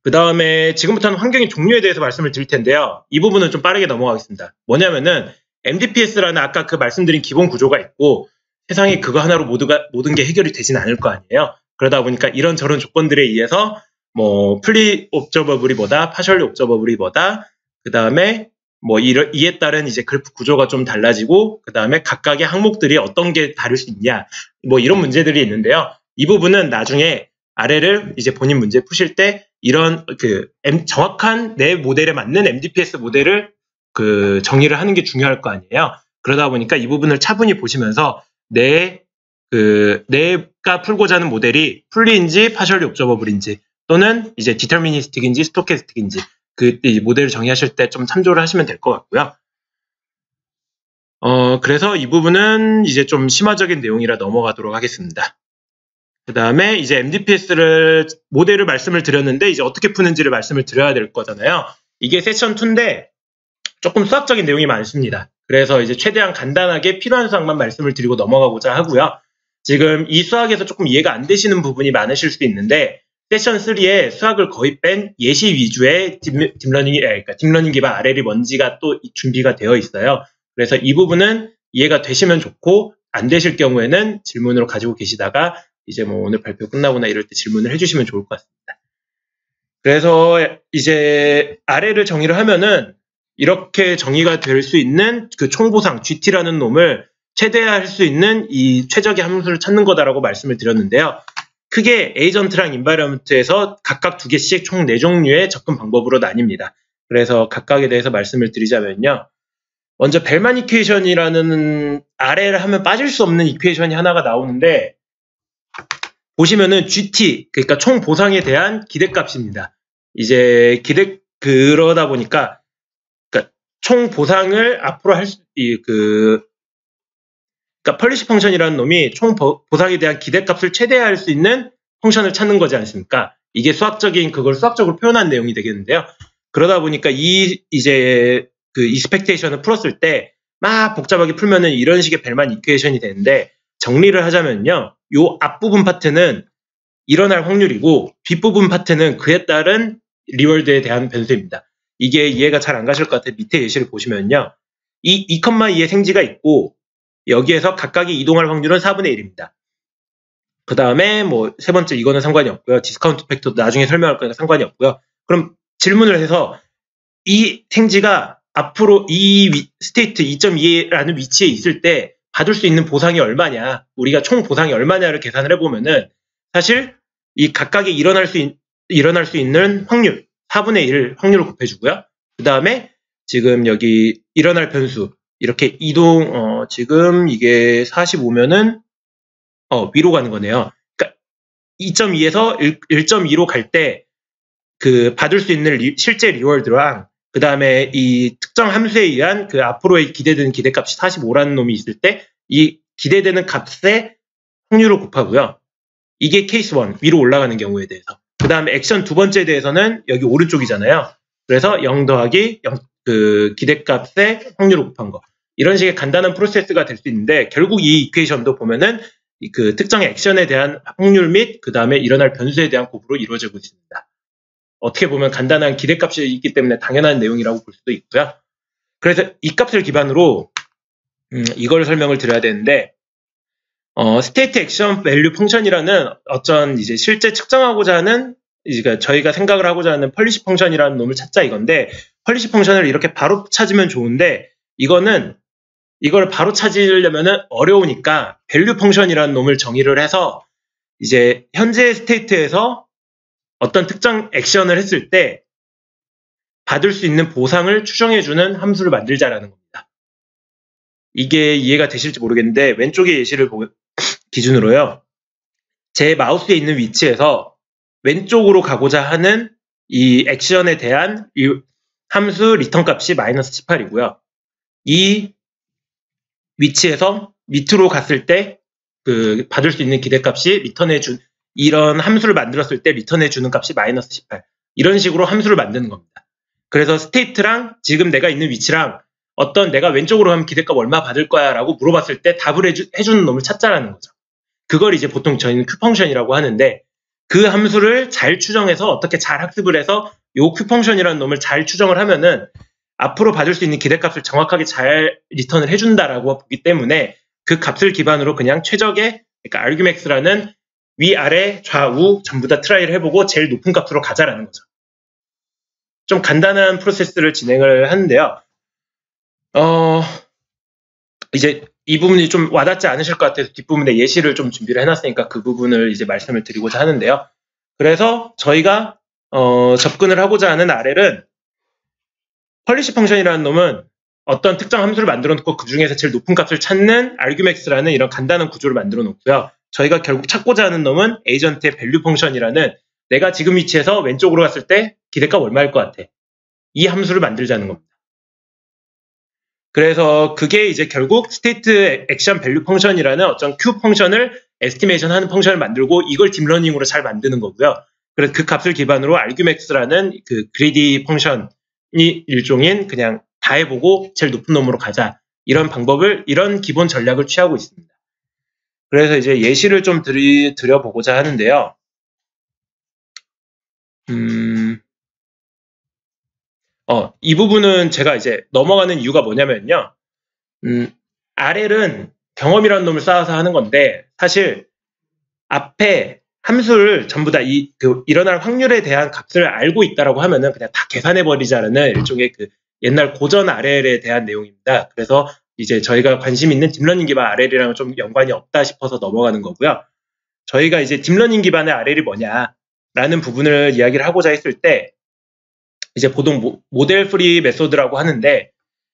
그 다음에 지금부터는 환경의 종류에 대해서 말씀을 드릴 텐데요. 이 부분은 좀 빠르게 넘어가겠습니다. 뭐냐면은 MDPS라는 아까 그 말씀드린 기본 구조가 있고 세상에 그거 하나로 모든 게 해결이 되진 않을 거 아니에요. 그러다 보니까 이런저런 조건들에 의해서 뭐 플리 옵저버블이 뭐다, 파셜리 옵저버블이 뭐다, 그 다음에 뭐 이에 따른 이제 그래프 구조가 좀 달라지고 그 다음에 각각의 항목들이 어떤 게 다를 수 있냐 뭐 이런 문제들이 있는데요. 이 부분은 나중에 아래를 이제 본인 문제 푸실 때 이런 정확한 내 모델에 맞는 MDPS 모델을 정의를 하는 게 중요할 거 아니에요. 그러다 보니까 이 부분을 차분히 보시면서 내가 풀고자 하는 모델이 풀리인지 파셜리 옵저버블인지 또는 이제 디터미니스틱인지 스토캐스틱인지 이 모델을 정의하실 때 좀 참조를 하시면 될 것 같고요. 그래서 이 부분은 이제 좀 심화적인 내용이라 넘어가도록 하겠습니다. 그 다음에 이제 MDPS를 모델을 말씀을 드렸는데 이제 어떻게 푸는지를 말씀을 드려야 될 거잖아요. 이게 세션 2인데 조금 수학적인 내용이 많습니다. 그래서 이제 최대한 간단하게 필요한 수학만 말씀을 드리고 넘어가고자 하고요. 지금 이 수학에서 조금 이해가 안 되시는 부분이 많으실 수도 있는데 세션 3에 수학을 거의 뺀 예시 위주의 딥러닝 기반 RL이 뭔지가 또 준비가 되어 있어요. 그래서 이 부분은 이해가 되시면 좋고 안 되실 경우에는 질문으로 가지고 계시다가 이제 뭐 오늘 발표 끝나거나 이럴 때 질문을 해주시면 좋을 것 같습니다. 그래서 이제 RL을 정의를 하면은 이렇게 정의가 될 수 있는 그 총보상 GT라는 놈을 최대화할 수 있는 이 최적의 함수를 찾는 거다라고 말씀을 드렸는데요. 크게 에이전트랑 인바이러먼트에서 각각 2개씩 총 4종류의 접근 방법으로 나뉩니다. 그래서 각각에 대해서 말씀을 드리자면요. 먼저 벨만 이퀘이션이라는 RL 하면 빠질 수 없는 이퀘이션이 하나가 나오는데 보시면은 GT, 그러니까 총 보상에 대한 기대값입니다. 이제 그러다 보니까 그러니까 총 보상을 앞으로 할 수, 그러니까 펄리시 펑션이라는 놈이 총 보상에 대한 기대값을 최대화할 수 있는 펑션을 찾는 거지 않습니까? 이게 그걸 수학적으로 표현한 내용이 되겠는데요. 그러다 보니까 이제 이스펙테이션을 풀었을 때 막 복잡하게 풀면은 이런 식의 벨만 이퀘이션이 되는데 정리를 하자면요. 요 앞부분 파트는 일어날 확률이고 뒷부분 파트는 그에 따른 리월드에 대한 변수입니다. 이게 이해가 잘 안 가실 것 같아요. 밑에 예시를 보시면요. 이 2,2의 생지가 있고 여기에서 각각이 이동할 확률은 4분의 1입니다. 그 다음에 뭐 세 번째 이거는 상관이 없고요. 디스카운트 팩터도 나중에 설명할 거니까 상관이 없고요. 그럼 질문을 해서 이 생지가 앞으로 이 스테이트 2.2라는 위치에 있을 때 받을 수 있는 보상이 얼마냐, 우리가 총 보상이 얼마냐를 계산을 해보면은 사실 이 각각이 일어날 수 있는 확률 4분의 1 확률을 곱해주고요. 그 다음에 지금 여기 일어날 변수 이렇게 이동 지금 이게 45면은 위로 가는 거네요. 그러니까 2.2에서 1.2로 갈 때 받을 수 있는 실제 리월드랑 그 다음에 이 특정 함수에 의한 앞으로의 기대되는 기대값이 45라는 놈이 있을 때 이 기대되는 값의 확률을 곱하고요. 이게 케이스 1, 위로 올라가는 경우에 대해서. 그 다음에 액션 두 번째에 대해서는 여기 오른쪽이잖아요. 그래서 0 더하기 0, 그 기대값의 확률을 곱한 거. 이런 식의 간단한 프로세스가 될 수 있는데 결국 이 이퀘이션도 보면은 그 특정 액션에 대한 확률 및 그 다음에 일어날 변수에 대한 곱으로 이루어지고 있습니다. 어떻게 보면 간단한 기대값이 있기 때문에 당연한 내용이라고 볼 수도 있고요. 그래서 이 값을 기반으로 이걸 설명을 드려야 되는데 스테이트 액션 밸류 펑션이라는 어떤 이제 실제 측정하고자 하는 그러니까 저희가 생각을 하고자 하는 펄리시 펑션이라는 놈을 찾자 이건데 펄리시 펑션을 이렇게 바로 찾으면 좋은데 이걸 바로 찾으려면은 어려우니까 밸류 펑션이라는 놈을 정의를 해서 이제 현재 스테이트에서 어떤 특정 액션을 했을 때 받을 수 있는 보상을 추정해주는 함수를 만들자라는 겁니다. 이게 이해가 되실지 모르겠는데 왼쪽의 예시를 기준으로요. 제 마우스에 있는 위치에서 왼쪽으로 가고자 하는 이 액션에 대한 이 함수 리턴 값이 마이너스 18이고요. 이 위치에서 밑으로 갔을 때 그 받을 수 있는 기대값이 이런 함수를 만들었을 때 리턴해주는 값이 마이너스 18. 이런 식으로 함수를 만드는 겁니다. 그래서 스테이트랑 지금 내가 있는 위치랑 어떤 내가 왼쪽으로 하면 기대값 얼마 받을 거야 라고 물어봤을 때 답을 해주는 놈을 찾자라는 거죠. 그걸 이제 보통 저희는 큐펑션이라고 하는데 그 함수를 잘 추정해서 어떻게 잘 학습을 해서 요 큐펑션이라는 놈을 잘 추정을 하면은 앞으로 받을 수 있는 기대값을 정확하게 잘 리턴을 해준다라고 보기 때문에 그 값을 기반으로 그냥 최적의 그러니까 argmax라는 위아래 좌우 전부 다 트라이를 해보고 제일 높은 값으로 가자라는 거죠. 좀 간단한 프로세스를 진행을 하는데요. 이제 이 부분이 좀 와닿지 않으실 것 같아서 뒷부분에 예시를 좀 준비를 해놨으니까 그 부분을 이제 말씀을 드리고자 하는데요. 그래서 저희가 접근을 하고자 하는 RL은 펄리시 펑션이라는 놈은 어떤 특정 함수를 만들어 놓고 그 중에서 제일 높은 값을 찾는 argmax라는 이런 간단한 구조를 만들어 놓고요. 저희가 결국 찾고자 하는 놈은 에이전트의 밸류 펑션이라는 내가 지금 위치에서 왼쪽으로 갔을 때 기대값 얼마일 것 같아. 이 함수를 만들자는 겁니다. 그래서 그게 이제 결국 스테이트 액션 밸류 펑션이라는 어떤 Q 펑션을 에스티메이션 하는 펑션을 만들고 이걸 딥러닝으로 잘 만드는 거고요. 그래서 그 값을 기반으로 argmax라는 그 그리디 펑션이 일종인 그냥 다 해보고 제일 높은 놈으로 가자. 이런 기본 전략을 취하고 있습니다. 그래서 이제 예시를 좀 드려보고자 하는데요. 이 부분은 제가 이제 넘어가는 이유가 뭐냐면요. RL은 경험이라는 놈을 쌓아서 하는 건데, 사실 앞에 함수를 전부 다 일어날 확률에 대한 값을 알고 있다라고 하면은 그냥 다 계산해버리자는 일종의 그 옛날 고전 RL에 대한 내용입니다. 그래서 이제 저희가 관심 있는 딥러닝 기반 RL이랑 좀 연관이 없다 싶어서 넘어가는 거고요. 저희가 이제 딥러닝 기반의 RL이 뭐냐라는 부분을 이야기를 하고자 했을 때 이제 보통 모델 프리 메소드라고 하는데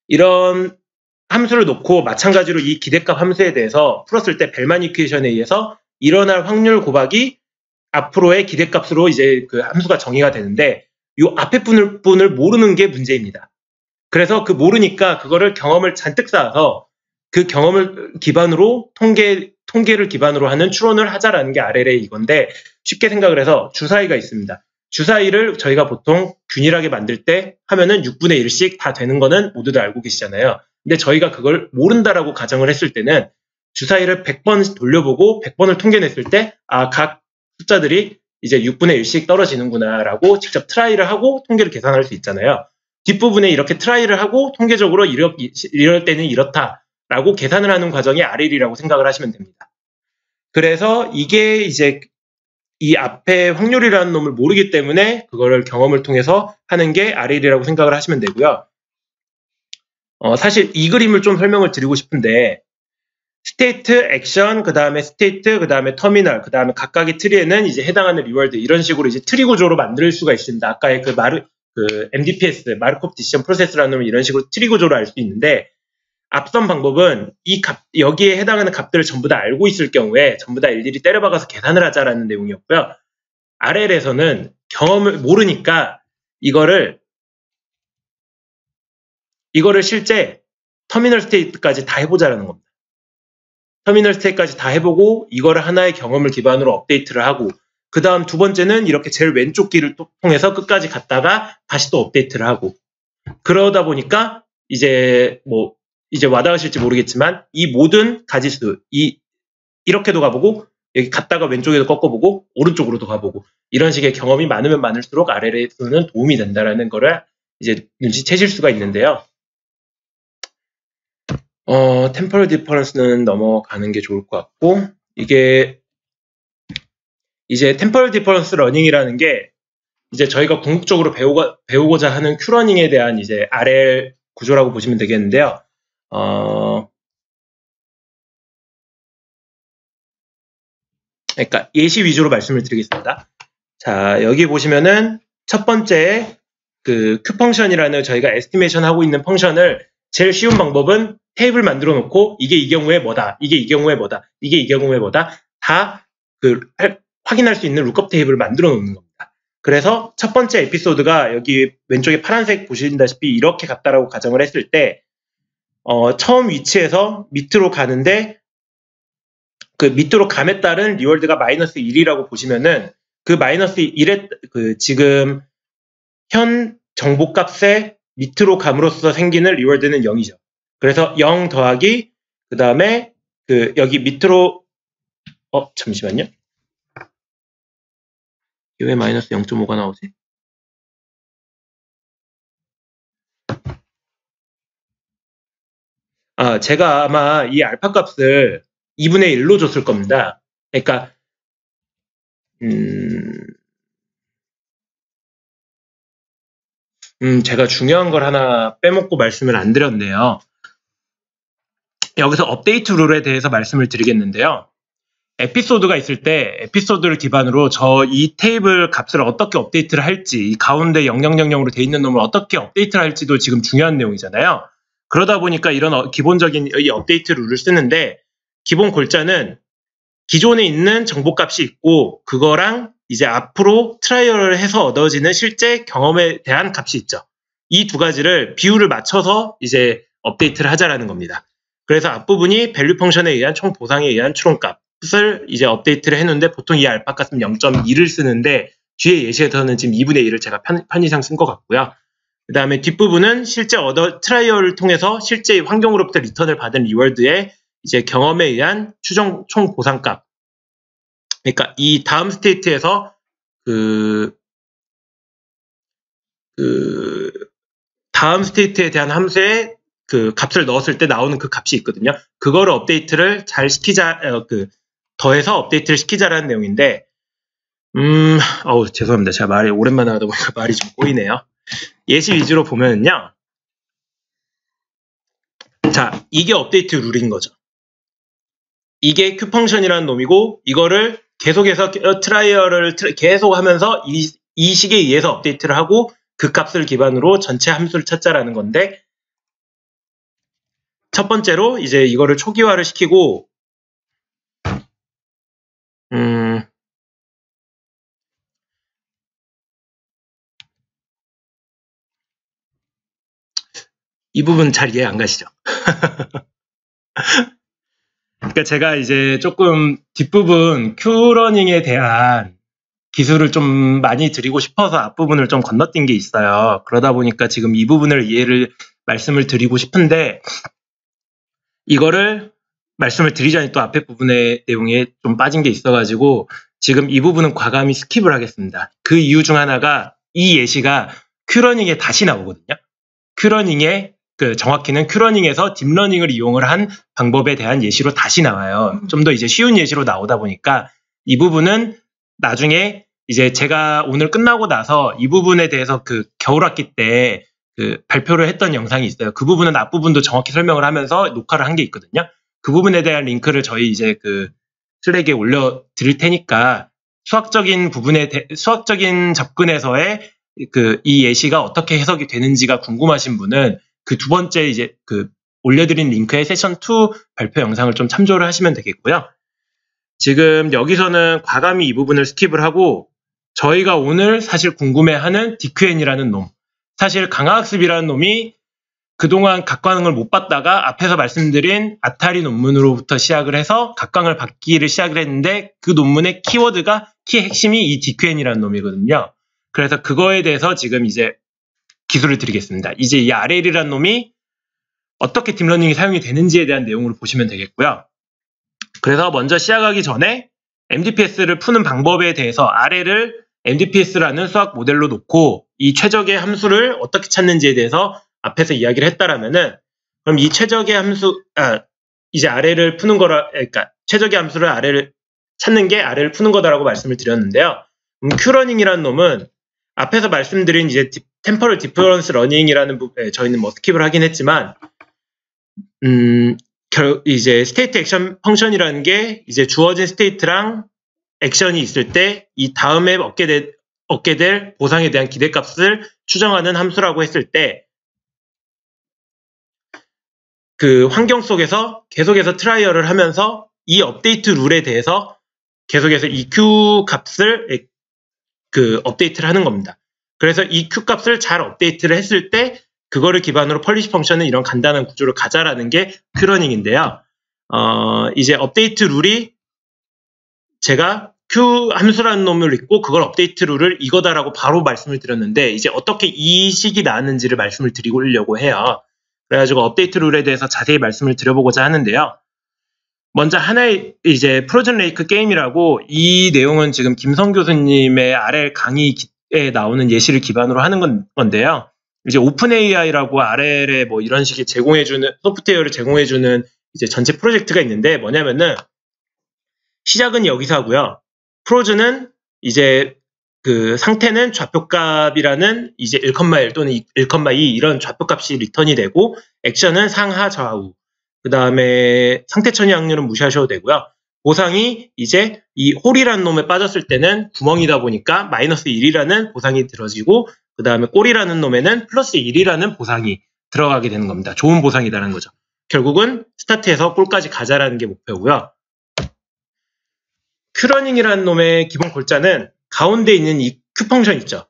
이런 함수를 놓고 마찬가지로 이 기대값 함수에 대해서 풀었을 때 벨만 이퀘이션에 의해서 일어날 확률 곱하기 앞으로의 기대값으로 이제 그 함수가 정의가 되는데 이 앞에 분을 모르는 게 문제입니다. 그래서 그 모르니까 그거를 경험을 잔뜩 쌓아서 그 경험을 기반으로 통계를 기반으로 하는 추론을 하자라는 게 RL의 이건데 쉽게 생각을 해서 주사위가 있습니다. 주사위를 저희가 보통 균일하게 만들 때 하면은 6분의 1씩 다 되는 거는 모두들 알고 계시잖아요. 근데 저희가 그걸 모른다라고 가정을 했을 때는 주사위를 100번 돌려보고 100번을 통계냈을 때 각 숫자들이 이제 6분의 1씩 떨어지는구나라고 직접 트라이를 하고 통계를 계산할 수 있잖아요. 뒷부분에 이렇게 트라이를 하고 통계적으로 이럴 때는 이렇다라고 계산을 하는 과정이 RL이라고 생각을 하시면 됩니다. 그래서 이게 이제 이 앞에 확률이라는 놈을 모르기 때문에 그거를 경험을 통해서 하는 게 RL이라고 생각을 하시면 되고요. 사실 이 그림을 좀 설명을 드리고 싶은데 스테이트, 액션, 그 다음에 스테이트, 그 다음에 터미널, 그 다음에 각각의 트리에는 이제 해당하는 리월드 이런 식으로 이제 트리 구조로 만들 수가 있습니다. 아까의 그 MDPS, 마르코프 디시전 프로세스라는 놈은 이런 식으로 트리 구조로 알 수 있는데 앞선 방법은 여기에 해당하는 값들을 전부 다 알고 있을 경우에 전부 다 일일이 때려박아서 계산을 하자라는 내용이었고요. RL에서는 경험을 모르니까 이거를 실제 터미널 스테이트까지 다 해보자라는 겁니다. 터미널 스테이트까지 다 해보고 이거를 하나의 경험을 기반으로 업데이트를 하고 그 다음 두 번째는 이렇게 제일 왼쪽 길을 통해서 끝까지 갔다가 다시 또 업데이트를 하고, 그러다 보니까 이제 와닿으실지 모르겠지만 이 모든 가지수, 이렇게도 가보고 여기 갔다가 왼쪽에도 꺾어보고 오른쪽으로도 가보고, 이런 식의 경험이 많으면 많을수록 RLS는 도움이 된다라는 거를 이제 눈치채실 수가 있는데요. 템포럴 디퍼런스는 넘어가는 게 좋을 것 같고, 이게 이제 템포럴 디퍼런스 러닝이라는 게 이제 저희가 궁극적으로 배우고자 하는 큐러닝에 대한 이제 RL 구조라고 보시면 되겠는데요. 그러니까 예시 위주로 말씀을 드리겠습니다. 자, 여기 보시면은 첫 번째 그 Q 펑션이라는 저희가 에스티메이션 하고 있는 펑션을 제일 쉬운 방법은 테이블 만들어 놓고 이게 이 경우에 뭐다, 이게 이 경우에 뭐다, 이게 이 경우에 뭐다, 다 확인할 수 있는 룩업 테이블을 만들어 놓는 겁니다. 그래서 첫 번째 에피소드가 여기 왼쪽에 파란색 보시다시피 이렇게 갔다라고 가정을 했을 때 처음 위치에서 밑으로 가는데 그 밑으로 감에 따른 리월드가 마이너스 1이라고 보시면은 그 마이너스 1의 그 지금 현 정보값의 밑으로 감으로써 생기는 리월드는 0이죠. 그래서 0 더하기 그 다음에 그 여기 밑으로 잠시만요. 왜 마이너스 0.5가 나오지? 제가 아마 이 알파 값을 2분의 1로 줬을 겁니다. 그러니까 제가 중요한 걸 하나 빼먹고 말씀을 안 드렸네요. 여기서 업데이트 룰에 대해서 말씀을 드리겠는데요. 에피소드가 있을 때 에피소드를 기반으로 이 테이블 값을 어떻게 업데이트를 할지, 이 가운데 0000으로 돼 있는 놈을 어떻게 업데이트를 할지도 지금 중요한 내용이잖아요. 그러다 보니까 이런 기본적인 이 업데이트 룰을 쓰는데, 기본 골자는 기존에 있는 정보값이 있고 그거랑 이제 앞으로 트라이얼을 해서 얻어지는 실제 경험에 대한 값이 있죠. 이 두 가지를 비율을 맞춰서 이제 업데이트를 하자라는 겁니다. 그래서 앞부분이 밸류 펑션에 의한 총 보상에 의한 추론값을 이제 업데이트를 해놓는데, 보통 이 알파 값은 0.2를 쓰는데 뒤에 예시에서는 지금 2분의 1을 제가 편의상 쓴 것 같고요. 그 다음에 뒷부분은 실제 트라이얼을 통해서 실제 환경으로부터 리턴을 받은 리월드의 이제 경험에 의한 추정 총 보상값. 그러니까 이 다음 스테이트에서 다음 스테이트에 대한 함수에 그 값을 넣었을 때 나오는 그 값이 있거든요. 그거를 업데이트를 잘 시키자, 더해서 업데이트를 시키자라는 내용인데, 죄송합니다. 제가 말이 오랜만에 하다 보니까 말이 좀 꼬이네요. 예시 위주로 보면은요. 자, 이게 업데이트 룰인 거죠. 이게 Q 펑션이라는 놈이고, 이거를 계속해서 트라이얼을 계속 하면서 이 식에 의해서 업데이트를 하고 그 값을 기반으로 전체 함수를 찾자라는 건데, 첫 번째로 이제 이거를 초기화를 시키고, 이 부분 잘 이해 안 가시죠? 그러니까 제가 이제 조금 뒷부분 큐러닝에 대한 기술을 좀 많이 드리고 싶어서 앞부분을 좀 건너뛴 게 있어요. 그러다 보니까 지금 이 부분을 말씀을 드리고 싶은데, 이거를 말씀을 드리기 전에 또 앞에 부분의 내용에 좀 빠진 게 있어가지고 지금 이 부분은 과감히 스킵을 하겠습니다. 그 이유 중 하나가 이 예시가 큐러닝에 다시 나오거든요. 큐러닝에 정확히는 큐러닝에서 딥러닝을 이용을 한 방법에 대한 예시로 다시 나와요. 좀 더 이제 쉬운 예시로 나오다 보니까 이 부분은 나중에 이제 제가 오늘 끝나고 나서 이 부분에 대해서 겨울학기 때 발표를 했던 영상이 있어요. 그 부분은 앞부분도 정확히 설명을 하면서 녹화를 한 게 있거든요. 그 부분에 대한 링크를 저희 이제 슬랙에 올려 드릴 테니까 수학적인 접근에서의 이 예시가 어떻게 해석이 되는지가 궁금하신 분은 그 두 번째 이제 올려드린 링크의 세션 2 발표 영상을 좀 참조를 하시면 되겠고요. 지금 여기서는 과감히 이 부분을 스킵을 하고 저희가 오늘 사실 궁금해하는 DQN이라는 놈, 사실 강화학습이라는 놈이 그동안 각광을 못 받다가 앞에서 말씀드린 아타리 논문으로부터 시작을 해서 각광을 받기를 시작을 했는데 그 논문의 키워드가 키 핵심이 이 DQN이라는 놈이거든요. 그래서 그거에 대해서 지금 이제 기술을 드리겠습니다. 이제 이 RL이라는 놈이 어떻게 딥러닝이 사용이 되는지에 대한 내용을 보시면 되겠고요. 그래서 먼저 시작하기 전에 MDPS를 푸는 방법에 대해서 RL을 MDPS라는 수학 모델로 놓고 이 최적의 함수를 어떻게 찾는지에 대해서 앞에서 이야기를 했다라면은 그럼 이 최적의 함수, 이제 RL을 푸는 거라, 그러니까 최적의 함수를 RL을 찾는 게 RL을 푸는 거다라고 말씀을 드렸는데요. Q러닝이라는 놈은 앞에서 말씀드린 이제 템퍼럴 디퍼런스 러닝이라는 부분에 저희는 뭐 스킵을 하긴 했지만, 이제 스테이트 액션 펑션이라는 게 이제 주어진 스테이트랑 액션이 있을 때 이 다음에 얻게 될 보상에 대한 기대값을 추정하는 함수라고 했을 때 그 환경 속에서 계속해서 트라이얼을 하면서 이 업데이트 룰에 대해서 계속해서 이 Q 값을 그 업데이트를 하는 겁니다. 그래서 이 Q 값을 잘 업데이트를 했을 때 그거를 기반으로 펄리시 펑션은 이런 간단한 구조를 가자라는 게 Q러닝인데요. 이제 업데이트 룰이 제가 Q 함수라는 놈을 읽고 그걸 업데이트 룰을 이거다라고 바로 말씀을 드렸는데 이제 어떻게 이 식이 나왔는지를 말씀을 드리려고 해요. 그래가지고 업데이트 룰에 대해서 자세히 말씀을 드려보고자 하는데요. 먼저 하나의 이제 프로즌 레이크 게임이라고 이 내용은 지금 김성 교수님의 RL 강의에 나오는 예시를 기반으로 하는 건데요. 이제 오픈 AI라고 RL에 뭐 이런 식의 제공해주는 소프트웨어를 제공해주는 이제 전체 프로젝트가 있는데 뭐냐면은 시작은 여기서 하고요. 프로즈는 이제 그 상태는 좌표값이라는 이제 1,1 또는 1,2 이런 좌표값이 리턴이 되고 액션은 상하 좌우 그 다음에 상태 천이 확률은 무시하셔도 되고요. 보상이 이제 이 홀이라는 놈에 빠졌을 때는 구멍이다 보니까 마이너스 1이라는 보상이 들어지고 그 다음에 골이라는 놈에는 플러스 1이라는 보상이 들어가게 되는 겁니다. 좋은 보상이라는 거죠. 결국은 스타트에서 골까지 가자라는 게 목표고요. Q러닝이라는 놈의 기본 골자는 가운데 있는 이 Q 펑션 있죠.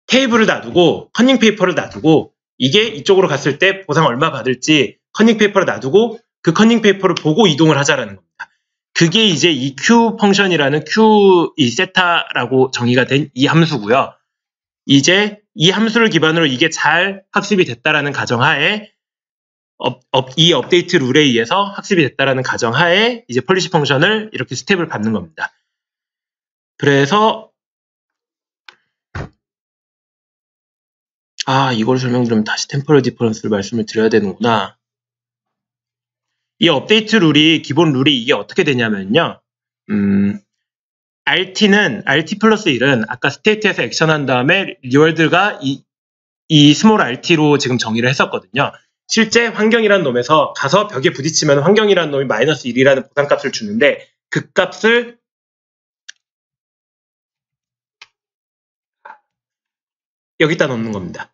테이블을 놔두고 커닝 페이퍼를 놔두고 이게 이쪽으로 갔을 때 보상 얼마 받을지 커닝 페이퍼를 놔두고 그 커닝 페이퍼를 보고 이동을 하자라는 겁니다. 그게 이제 이 Q 펑션이라는 Q 이 세타라고 정의가 된 이 함수고요. 이제 이 함수를 기반으로 이게 잘 학습이 됐다라는 가정하에 이 업데이트 룰에 의해서 학습이 됐다라는 가정하에 이제 펄리시 펑션을 이렇게 스텝을 밟는 겁니다. 그래서 이걸 설명드리면 다시 템포럴 디퍼런스를 말씀을 드려야 되는구나. 이 업데이트 룰이 기본 룰이 이게 어떻게 되냐면요. RT는 RT 플러스 1은 아까 스테이트에서 액션한 다음에 리월드가 이 스몰 RT로 지금 정의를 했었거든요. 실제 환경이라는 놈에서 가서 벽에 부딪히면 환경이라는 놈이 마이너스 1이라는 보상값을 주는데 그 값을 여기다 넣는 겁니다.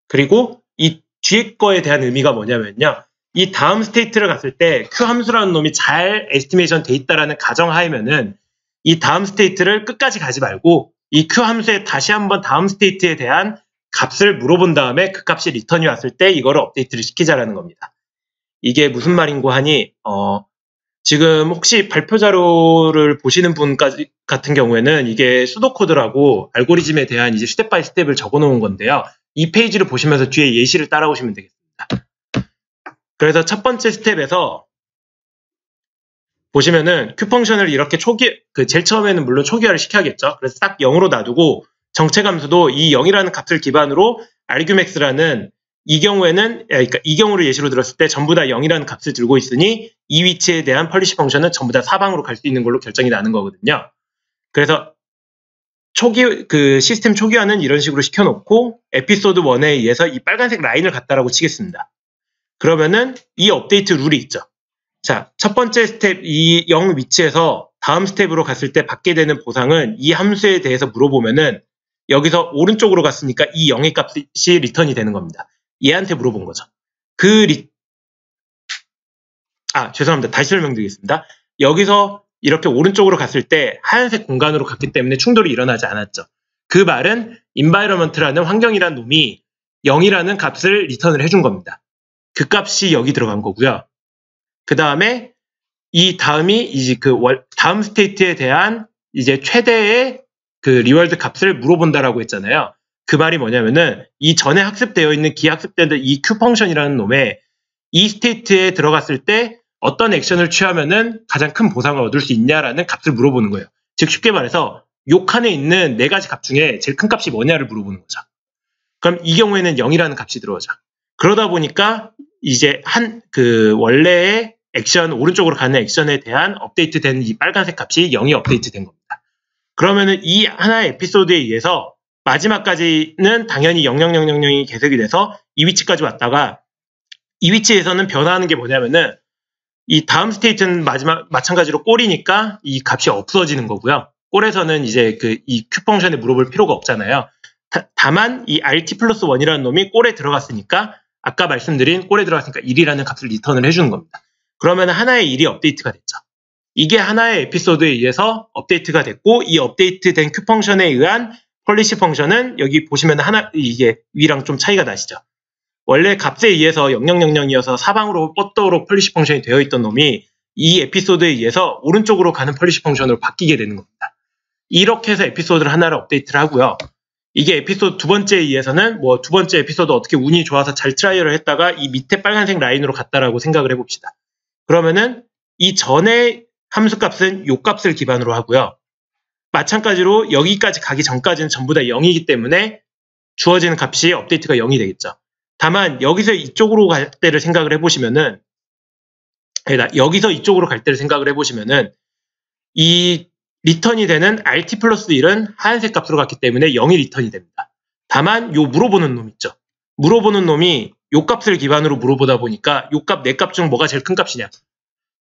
그리고 이 뒤에 거에 대한 의미가 뭐냐면요. 이 다음 스테이트를 갔을 때 Q 함수라는 놈이 잘 에스티메이션 돼 있다라는 가정하에면은 이 다음 스테이트를 끝까지 가지 말고 이 Q 함수에 다시 한번 다음 스테이트에 대한 값을 물어본 다음에 그 값이 리턴이 왔을 때 이거를 업데이트를 시키자라는 겁니다. 이게 무슨 말인고 하니 지금 혹시 발표 자료를 보시는 분 같은 경우에는 이게 수도코드라고 알고리즘에 대한 이제 스텝 바이 스텝을 적어 놓은 건데요. 이 페이지를 보시면서 뒤에 예시를 따라오시면 되겠습니다. 그래서 첫 번째 스텝에서 보시면은 Q 펑션을 이렇게 제일 처음에는 물론 초기화를 시켜야겠죠. 그래서 딱 0으로 놔두고 정체 함수도 이 0이라는 값을 기반으로 argmax라는 이 경우에는 그러니까 이 경우를 예시로 들었을 때 전부 다 0이라는 값을 들고 있으니 이 위치에 대한 펄리시 펑션은 전부 다 사방으로 갈 수 있는 걸로 결정이 나는 거거든요. 그래서 시스템 초기화는 이런 식으로 시켜놓고 에피소드 1에 의해서 이 빨간색 라인을 갖다라고 치겠습니다. 그러면은 이 업데이트 룰이 있죠. 자, 첫 번째 스텝 이 0 위치에서 다음 스텝으로 갔을 때 받게 되는 보상은 이 함수에 대해서 물어보면은 여기서 오른쪽으로 갔으니까 이 0의 값이 리턴이 되는 겁니다. 얘한테 물어본 거죠. 죄송합니다. 다시 설명드리겠습니다. 여기서 이렇게 오른쪽으로 갔을 때 하얀색 공간으로 갔기 때문에 충돌이 일어나지 않았죠. 그 말은 environment라는 환경이라는 놈이 0이라는 값을 리턴을 해준 겁니다. 그 값이 여기 들어간 거고요. 그 다음에 이 다음이 이제 다음 스테이트에 대한 이제 최대의 그 리월드 값을 물어본다라고 했잖아요. 그 말이 뭐냐면은 이 전에 학습되어 있는 기학습된 이 Q 펑션이라는 놈에 이 스테이트에 들어갔을 때 어떤 액션을 취하면은 가장 큰 보상을 얻을 수 있냐라는 값을 물어보는 거예요. 즉 쉽게 말해서 요 칸에 있는 4가지 값 중에 제일 큰 값이 뭐냐를 물어보는 거죠. 그럼 이 경우에는 0이라는 값이 들어오죠. 그러다 보니까 이제 원래의 액션, 오른쪽으로 가는 액션에 대한 업데이트된 이 빨간색 값이 0이 업데이트된 겁니다. 그러면은 이 하나의 에피소드에 의해서 마지막까지는 당연히 00000이 계속이 돼서 이 위치까지 왔다가 이 위치에서는 변화하는 게 뭐냐면은 이 다음 스테이트는 마찬가지로 꼴이니까 이 값이 없어지는 거고요. 꼴에서는 이제 이 Q 펑션에 물어볼 필요가 없잖아요. 다만 이 RT+1이라는 놈이 꼴에 들어갔으니까 아까 말씀드린 꼴에 들어갔으니까 1이라는 값을 리턴을 해주는 겁니다. 그러면 하나의 1이 업데이트가 됐죠. 이게 하나의 에피소드에 의해서 업데이트가 됐고 이 업데이트된 Q 펑션에 의한 펄리시 펑션은 여기 보시면 이게 위랑 좀 차이가 나시죠. 원래 값에 의해서 0000이어서 사방으로 뻗도록 펄리시 펑션이 되어 있던 놈이 이 에피소드에 의해서 오른쪽으로 가는 펄리시 펑션으로 바뀌게 되는 겁니다. 이렇게 해서 에피소드를 하나를 업데이트를 하고요. 이게 에피소드 두 번째에 의해서는 두 번째 에피소드 어떻게 운이 좋아서 잘 트라이얼을 했다가 이 밑에 빨간색 라인으로 갔다라고 생각을 해봅시다. 그러면은 이 전에 함수 값은 요 값을 기반으로 하고요. 마찬가지로 여기까지 가기 전까지는 전부 다 0이기 때문에 주어지는 값이 업데이트가 0이 되겠죠. 다만 여기서 이쪽으로 갈 때를 생각을 해보시면은 여기서 이쪽으로 갈 때를 생각을 해보시면은 이 리턴이 되는 RT+1은 하얀색 값으로 갔기 때문에 0이 리턴이 됩니다. 다만 요 물어보는 놈 있죠. 물어보는 놈이 요 값을 기반으로 물어보다 보니까 요 값, 4값 중 뭐가 제일 큰 값이냐?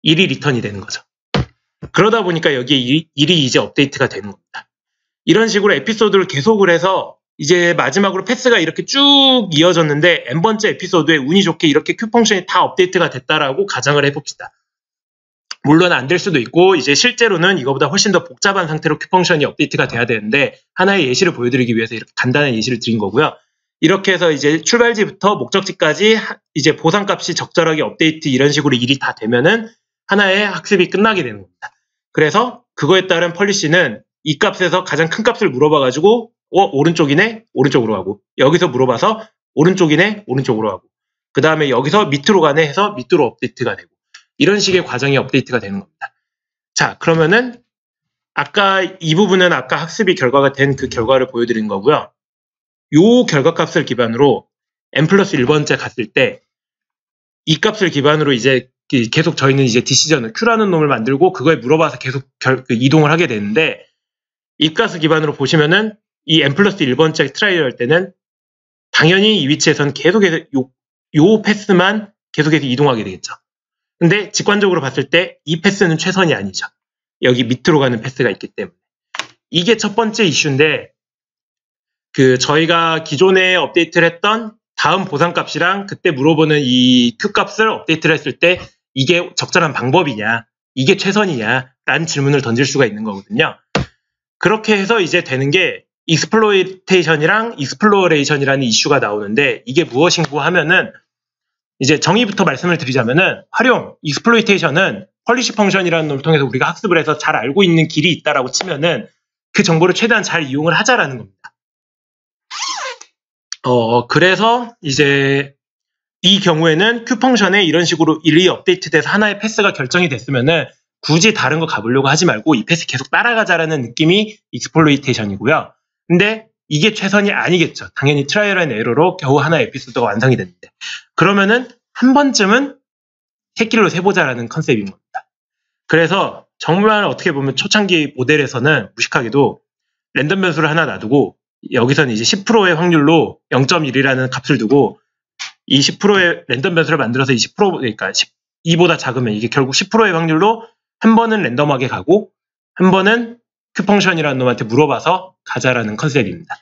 1이 리턴이 되는 거죠. 그러다 보니까 여기에 1이 이제 업데이트가 되는 겁니다. 이런 식으로 에피소드를 계속을 해서 이제 마지막으로 패스가 이렇게 쭉 이어졌는데 n번째 에피소드에 운이 좋게 이렇게 Q 펑션이 다 업데이트가 됐다라고 가정을 해봅시다. 물론 안 될 수도 있고 이제 실제로는 이거보다 훨씬 더 복잡한 상태로 Q 펑션이 업데이트가 돼야 되는데 하나의 예시를 보여드리기 위해서 이렇게 간단한 예시를 드린 거고요. 이렇게 해서 이제 출발지부터 목적지까지 이제 보상값이 적절하게 업데이트 이런 식으로 일이 다 되면은 하나의 학습이 끝나게 되는 겁니다. 그래서 그거에 따른 펄리시는 이 값에서 가장 큰 값을 물어봐가지고 오른쪽이네? 오른쪽으로 가고 여기서 물어봐서 오른쪽이네? 오른쪽으로 가고 그 다음에 여기서 밑으로 가네? 해서 밑으로 업데이트가 되고 이런 식의 과정이 업데이트가 되는 겁니다. 자, 그러면은 아까 이 부분은 아까 학습이 결과가 된 그 결과를 보여드린 거고요. 요 결과값을 기반으로 n+1번째 갔을 때 이 값을 기반으로 이제 계속 저희는 이제 디시전을 Q라는 놈을 만들고 그거에 물어봐서 계속 이동을 하게 되는데 이 값을 기반으로 보시면은 이 n+1번째 트라이를 할 때는 당연히 이 위치에서는 계속해서 요 패스만 계속해서 이동하게 되겠죠. 근데 직관적으로 봤을 때 이 패스는 최선이 아니죠. 여기 밑으로 가는 패스가 있기 때문에. 이게 첫 번째 이슈인데 저희가 기존에 업데이트를 했던 다음 보상값이랑 그때 물어보는 이 Q값을 업데이트를 했을 때 이게 적절한 방법이냐, 이게 최선이냐 라는 질문을 던질 수가 있는 거거든요. 그렇게 해서 이제 되는 게 익스플로이테이션이랑 익스플로레이션이라는 이슈가 나오는데 이게 무엇인고 하면은 이제 정의부터 말씀을 드리자면은 활용, 익스플로이테이션은 펄리시 펑션이라는 걸 통해서 우리가 학습을 해서 잘 알고 있는 길이 있다라고 치면은 그 정보를 최대한 잘 이용을 하자라는 겁니다. 그래서 이제 이 경우에는 Q 펑션에 이런 식으로 일이 업데이트돼서 하나의 패스가 결정이 됐으면은 굳이 다른 거 가보려고 하지 말고 이 패스 계속 따라가자라는 느낌이 익스플로이테이션이고요. 근데 이게 최선이 아니겠죠. 당연히 트라이얼 앤 에러로 겨우 하나의 에피소드가 완성이 됐는데 그러면은 한 번쯤은 새끼로 세보자라는 컨셉인 겁니다. 그래서 정말 어떻게 보면 초창기 모델에서는 무식하게도 랜덤 변수를 하나 놔두고 여기서는 이제 10%의 확률로 0.1이라는 값을 두고 이 10%의 랜덤 변수를 만들어서 20% 그러니까 2보다 작으면 이게 결국 10%의 확률로 한 번은 랜덤하게 가고 한 번은 Q 펑션이라는 놈한테 물어봐서 가자라는 컨셉입니다.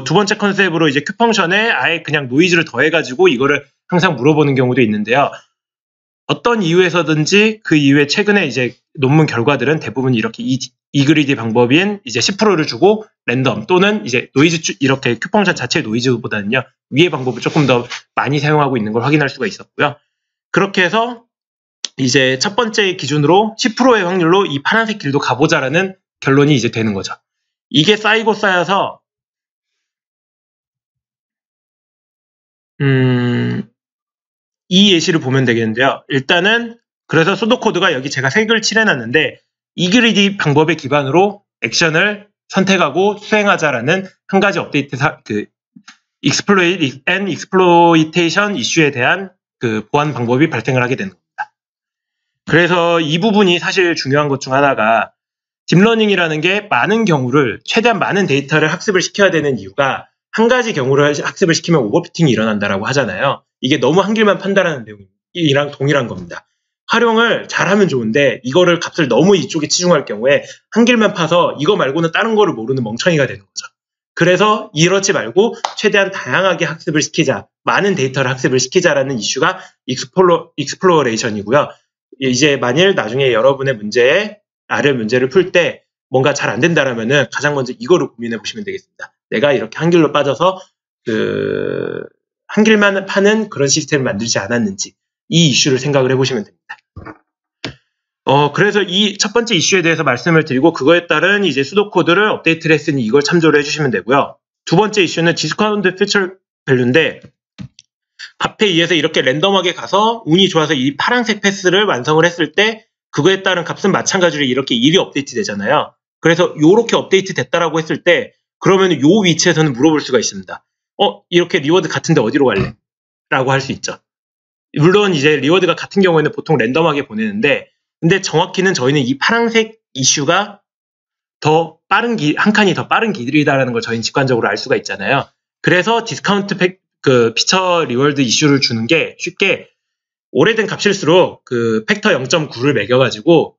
두 번째 컨셉으로 이제 Q 펑션에 아예 그냥 노이즈를 더해가지고 이거를 항상 물어보는 경우도 있는데요. 어떤 이유에서든지 그 이후에 최근에 이제 논문 결과들은 대부분 이렇게 이그리디 방법인 이제 10%를 주고 랜덤 또는 이제 노이즈 이렇게 큐 펑션 자체의 노이즈보다는요 위의 방법을 조금 더 많이 사용하고 있는 걸 확인할 수가 있었고요. 그렇게 해서 이제 첫 번째 기준으로 10%의 확률로 이 파란색 길도 가보자라는 결론이 이제 되는 거죠. 이게 쌓이고 쌓여서 이 예시를 보면 되겠는데요. 일단은 그래서 수도코드가 여기 제가 색을 칠해놨는데 이그리디 방법의 기반으로 액션을 선택하고 수행하자라는 한 가지 업데이트 exploit and exploitation 이슈에 대한 그 보안 방법이 발생을 하게 되는 겁니다. 그래서 이 부분이 사실 중요한 것 중 하나가 딥러닝이라는 게 많은 경우를 최대한 많은 데이터를 학습을 시켜야 되는 이유가 한 가지 경우를 학습을 시키면 오버피팅이 일어난다라고 하잖아요. 이게 너무 한 길만 판다라는 내용이랑 동일한 겁니다. 활용을 잘하면 좋은데 이거를 값을 너무 이쪽에 치중할 경우에 한 길만 파서 이거 말고는 다른 거를 모르는 멍청이가 되는 거죠. 그래서 이렇지 말고 최대한 다양하게 학습을 시키자, 많은 데이터를 학습을 시키자라는 이슈가 익스플로레이션이고요. 이제 만일 나중에 여러분의 문제를 풀 때 뭔가 잘 안 된다라면은 가장 먼저 이거를 고민해 보시면 되겠습니다. 내가 이렇게 한 길로 빠져서 한 길만 파는 그런 시스템을 만들지 않았는지 이 이슈를 생각을 해보시면 됩니다. 그래서 이 첫 번째 이슈에 대해서 말씀을 드리고 그거에 따른 이제 수도코드를 업데이트를 했으니 이걸 참조를 해주시면 되고요. 두 번째 이슈는 디스카운트 피처 밸류인데 앞에 의해서 이렇게 랜덤하게 가서 운이 좋아서 이 파란색 패스를 완성을 했을 때 그거에 따른 값은 마찬가지로 이렇게 1이 업데이트 되잖아요. 그래서 이렇게 업데이트 됐다라고 했을 때 그러면 이 위치에서는 물어볼 수가 있습니다. 이렇게 리워드 같은데 어디로 갈래? 라고 할 수 있죠. 물론 이제 리워드가 같은 경우에는 보통 랜덤하게 보내는데 근데 정확히는 저희는 이 파란색 이슈가 더 빠른 한 칸이 더 빠른 길이다라는 걸 저희는 직관적으로 알 수가 있잖아요. 그래서 디스카운트 피처 리워드 이슈를 주는 게 쉽게 오래된 값일수록 그 팩터 0.9를 매겨가지고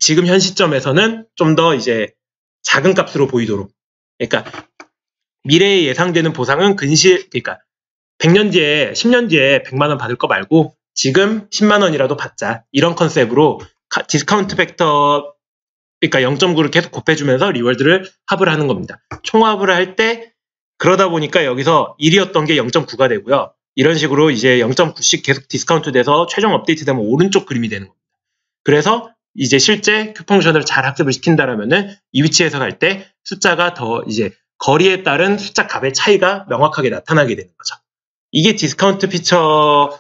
지금 현 시점에서는 좀 더 이제 작은 값으로 보이도록. 그러니까 미래에 예상되는 보상은 그러니까 100년 뒤에 10년 뒤에 100만 원 받을 거 말고 지금 10만 원이라도 받자. 이런 컨셉으로 디스카운트 팩터 그러니까 0.9를 계속 곱해주면서 리월드를 합을 하는 겁니다. 총합을 할 때 그러다 보니까 여기서 1이었던 게 0.9가 되고요. 이런 식으로 이제 0.9씩 계속 디스카운트 돼서 최종 업데이트 되면 오른쪽 그림이 되는 겁니다. 그래서 이제 실제 큐 펑션을 잘 학습을 시킨다라면은 이 위치에서 갈 때 숫자가 더 이제 거리에 따른 숫자 값의 차이가 명확하게 나타나게 되는 거죠. 이게 디스카운트 피처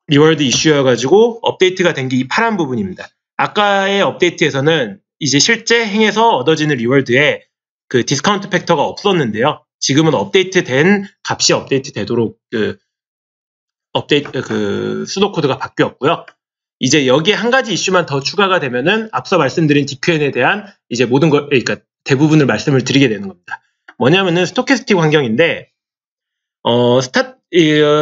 리워드 이슈여가지고 업데이트가 된 게 이 파란 부분입니다. 아까의 업데이트에서는 이제 실제 행에서 얻어지는 리워드에 그 디스카운트 팩터가 없었는데요. 지금은 업데이트된 값이 업데이트 되도록 수도코드가 바뀌었고요. 이제 여기에 한 가지 이슈만 더 추가가 되면은 앞서 말씀드린 DQN에 대한 이제 모든 걸, 그러니까 대부분을 말씀을 드리게 되는 겁니다. 뭐냐면은 스토캐스틱 환경인데,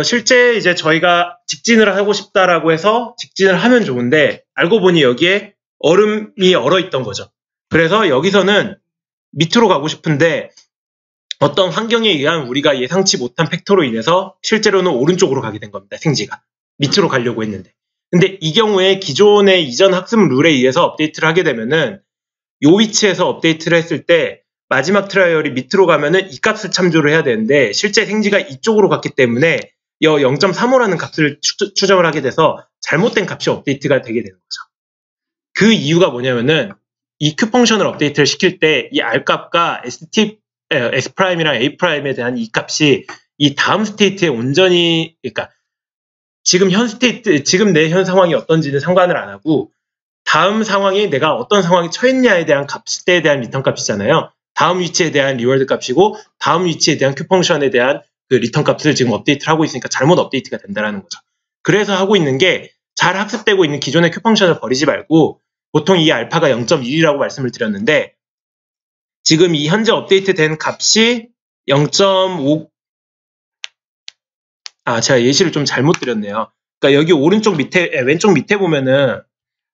실제 이제 저희가 직진을 하고 싶다라고 해서 직진을 하면 좋은데, 알고 보니 여기에 얼음이 얼어 있던 거죠. 그래서 여기서는 밑으로 가고 싶은데, 어떤 환경에 의한 우리가 예상치 못한 팩터로 인해서 실제로는 오른쪽으로 가게 된 겁니다. 생지가. 밑으로 가려고 했는데. 근데 이 경우에 기존의 이전 학습 룰에 의해서 업데이트를 하게 되면은 이 위치에서 업데이트를 했을 때 마지막 트라이얼이 밑으로 가면은 이 값을 참조를 해야 되는데 실제 생지가 이쪽으로 갔기 때문에 이 0.35라는 값을 추정을 하게 돼서 잘못된 값이 업데이트가 되게 되는 거죠. 그 이유가 뭐냐면은 이 큐 펑션을 업데이트를 시킬 때 이 R 값과 S'이랑 A'에 대한 이 값이 이 다음 스테이트에 온전히, 그러니까 지금 내 현 상황이 어떤지는 상관을 안 하고 다음 상황에 내가 어떤 상황에 처했냐에 대한 값에 대한 리턴 값이잖아요. 다음 위치에 대한 리워드 값이고 다음 위치에 대한 큐 펑션에 대한 그 리턴 값을 지금 업데이트를 하고 있으니까 잘못 업데이트가 된다는 거죠. 그래서 하고 있는 게 잘 학습되고 있는 기존의 큐 펑션을 버리지 말고 보통 이 알파가 0.1이라고 말씀을 드렸는데 지금 이 현재 업데이트된 값이 0.5 제가 예시를 좀 잘못 드렸네요. 그러니까 여기 왼쪽 밑에 보면은